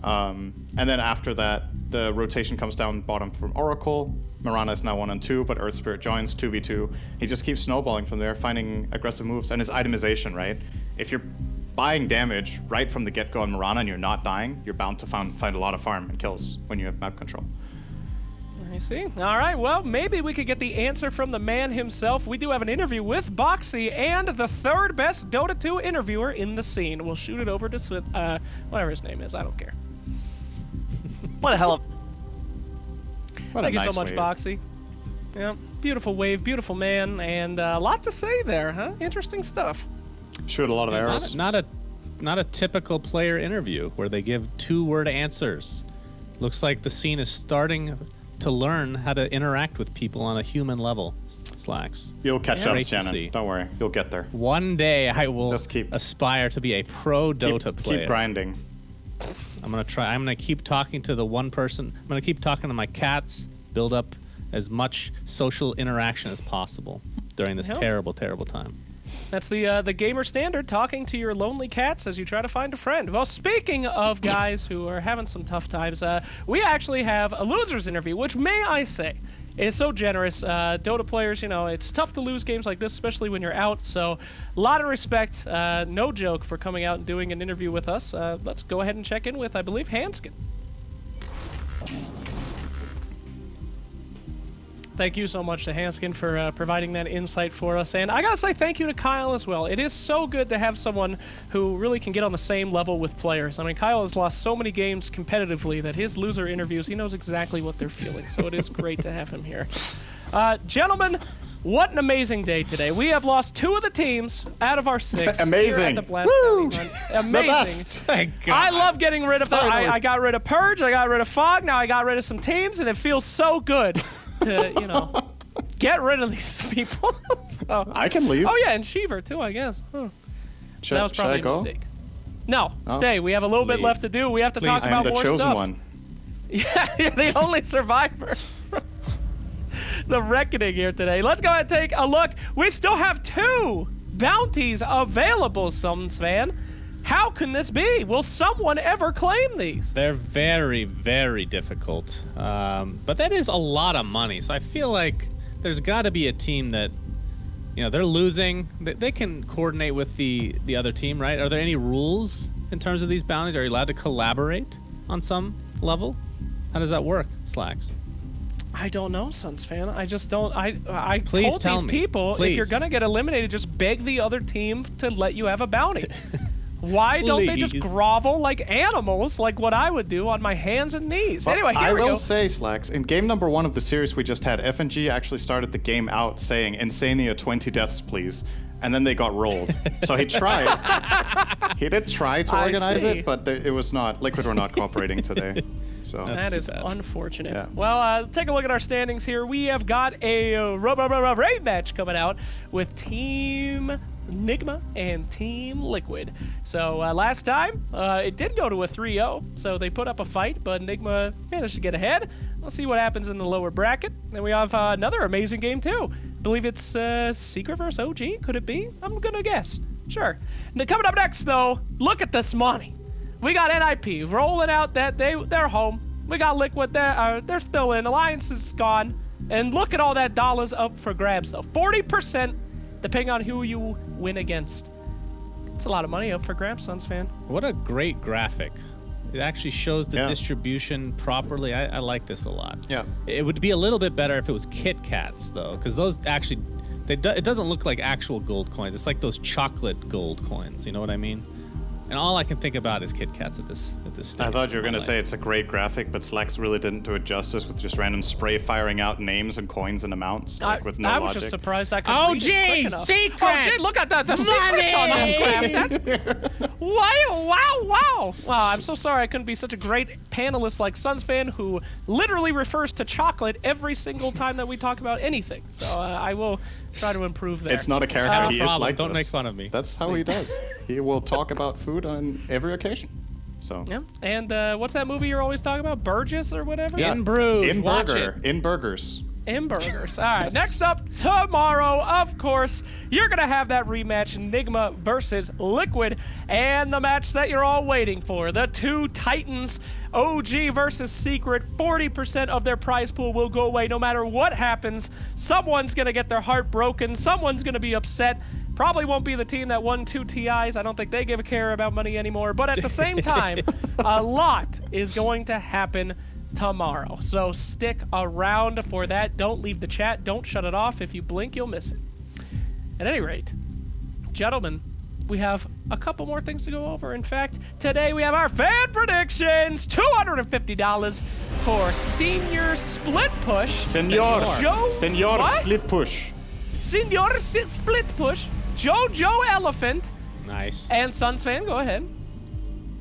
And then after that, the rotation comes down bottom from Oracle. Mirana is now 1 and 2, but Earth Spirit joins 2v2. He just keeps snowballing from there, finding aggressive moves. And his itemization, right? If you're buying damage right from the get-go on Mirana and you're not dying, you're bound to find a lot of farm and kills when you have map control. I see. All right, well, maybe we could get the answer from the man himself. We do have an interview with Boxy and the 3rd best Dota 2 interviewer in the scene. We'll shoot it over to whatever his name is. I don't care. What a hell of... Thank you nice so much, wave. Boxy. Yeah, beautiful wave, beautiful man, and a lot to say there, huh? Interesting stuff. Shoot a lot of arrows. Not a typical player interview where they give 2-word answers. Looks like the scene is starting to learn how to interact with people on a human level. Slacks. You'll catch up, Great to Shannon. see. Don't worry. You'll get there. One day I will Just keep- aspire to be a pro Dota player. Keep grinding. I'm gonna keep talking to the one person. I'm gonna keep talking to my cats. Build up as much social interaction as possible during this Yep. terrible, terrible time. That's the gamer standard, talking to your lonely cats as you try to find a friend. Well, speaking of guys who are having some tough times, we actually have a losers interview, which, may I say, is so generous. Dota players, it's tough to lose games like this, especially when you're out. So a lot of respect, no joke, for coming out and doing an interview with us. Let's go ahead and check in with, I believe, Hanskin. Thank you so much to Hanskin for providing that insight for us. And I gotta say thank you to Kyle as well. It is so good to have someone who really can get on the same level with players. I mean, Kyle has lost so many games competitively that his loser interviews, he knows exactly what they're feeling. So it is great to have him here. Gentlemen, what an amazing day today. We have lost 2 of the teams out of our 6. Amazing. Here at the Blast Woo! County Run. Amazing. The best. Thank God. I love getting rid of them. Finally. I got rid of Purge, I got rid of Fog, now I got rid of some teams, and it feels so good to, get rid of these people. So. I can leave. Oh, yeah, and Sheever, too, I guess. Huh. Should, That was should I probably a go? mistake. No, Oh. stay. We have a little bit Leave. left to do. We have to talk Please. I about am the more chosen stuff. one. Yeah, you're the only survivor. The reckoning here today. Let's go ahead and take a look. We still have 2 bounties available, SUNSfan. How can this be? Will someone ever claim these? They're very, very difficult. But that is a lot of money. So I feel like there's got to be a team that, they're losing. They can coordinate with the other team, right? Are there any rules in terms of these bounties? Are you allowed to collaborate on some level? How does that work, Slacks? I don't know, SUNSfan. I just don't. I Please told tell these me. people, if Please. you're gonna get eliminated, just beg the other team to let you have a bounty. Why don't they just Please. grovel like animals, like what I would do on my hands and knees? But Anyway, here I we will go. say, Slacks, in game number 1 of the series we just had, FNG actually started the game out saying, Insania 20 deaths, please. And then they got rolled. So he tried. He did try to I organize see. it, but it was not. Liquid were not cooperating today. So That too is bad. unfortunate. Yeah. Well, take a look at our standings here. We have got a raid match coming out with Team Nigma and Team Liquid. So last time, it did go to a 3-0, so they put up a fight, but Nigma managed to get ahead. Let's see what happens in the lower bracket. Then we have another amazing game, too. I believe it's Secret vs. OG, could it be? I'm gonna guess. Sure. Now, coming up next, though, look at this money. We got NIP rolling out that they're home. We got Liquid, they're still in. Alliance is gone. And look at all that dollars up for grabs, though. 40%, depending on who you win against. It's a lot of money up for grabs, SUNSfan. What a great graphic. It actually shows the Yeah. distribution properly. I like this a lot. Yeah. It would be a little bit better if it was Kit Kats, though, because those actually, it doesn't look like actual gold coins. It's like those chocolate gold coins. You know what I mean? And all I can think about is Kit Kats at this stage. I thought you were going to Like, say it's a great graphic, but Slacks really didn't do it justice with just random spray firing out names and coins and amounts with no I logic. was just surprised I could Oh, read it gee, quick enough. secret! Oh, gee, look at the secrets on this graph. That's wow. I'm so sorry I couldn't be such a great panelist like SUNSfan, who literally refers to chocolate every single time that we talk about anything. So I will try to improve there. It's not a character. He is problem. like Don't this. make fun of me. That's how he does. He will talk about food on every occasion. So Yeah. And what's that movie you're always talking about? Burgess or whatever? yeah. In Bruges, in watch burger, it. in burgers. In burgers. All right. Yes. Next up, tomorrow, of course, you're going to have that rematch, Enigma versus Liquid, and the match that you're all waiting for, the 2 Titans, OG versus Secret. 40% of their prize pool will go away no matter what happens. Someone's going to get their heart broken. Someone's going to be upset. Probably won't be the team that won 2 TIs. I don't think they give a care about money anymore. But at the same time, a lot is going to happen tomorrow. So stick around for that. Don't leave the chat. Don't shut it off. If you blink, you'll miss it. At any rate, gentlemen, we have a couple more things to go over. In fact, today we have our fan predictions. $250 for Senior Split Push. Senor. Joe, Senor what? split push. Senior Split Push. Jojo Elephant. Nice. And SUNSfan, go ahead.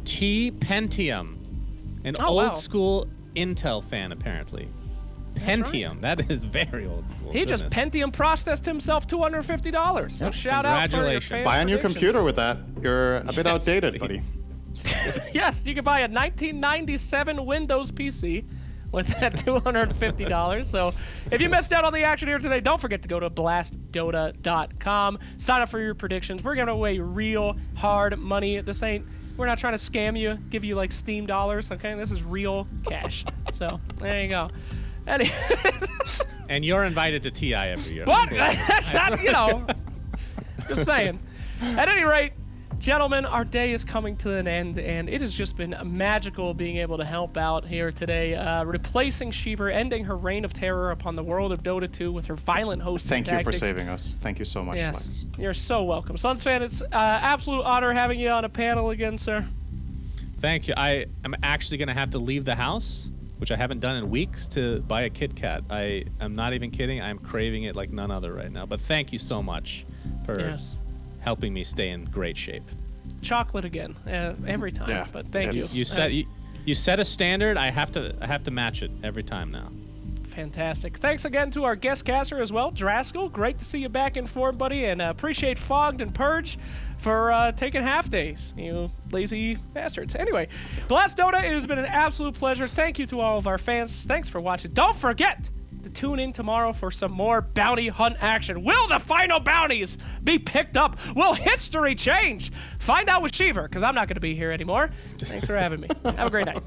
T Pentium, an Oh, old wow. school Intel fan, apparently. Pentium. That is very old school. He just Pentium processed himself $250. So shout out for your Congratulations. fan Buy a new predictions. computer with that. You're a bit outdated, please. buddy. Yes, you can buy a 1997 Windows PC with that $250. So if you missed out on the action here today, don't forget to go to blastdota.com. Sign up for your predictions. We're giving away real hard money. We're not trying to scam you, give you like Steam dollars, okay? This is real cash. So there you go. And you're invited to TI every year. What? That's not, just saying. At any rate, gentlemen, our day is coming to an end, and it has just been magical being able to help out here today, replacing Shiver, ending her reign of terror upon the world of Dota 2 with her violent hosting Thank you for tactics. saving us. Thank you so much, Yes, Slacks. you're so welcome. SUNSfan, it's absolute honor having you on a panel again, sir. Thank you. I am actually going to have to leave the house, which I haven't done in weeks, to buy a Kit Kat. I am not even kidding. I'm craving it like none other right now. But thank you so much for Yes. helping me stay in great shape. Chocolate again, every time. Yeah, But thank you. it's- You set a standard. I have to match it every time now. Fantastic. Thanks again to our guest caster as well, Draskell. Great to see you back in form, buddy, and appreciate Fogged and Purge for taking half days, you lazy bastards. Anyway, Blast Dota, it has been an absolute pleasure. Thank you to all of our fans. Thanks for watching. Don't forget to tune in tomorrow for some more bounty hunt action. Will the final bounties be picked up? Will history change? Find out with Shiver, because I'm not going to be here anymore. Thanks for having me. Have a great night.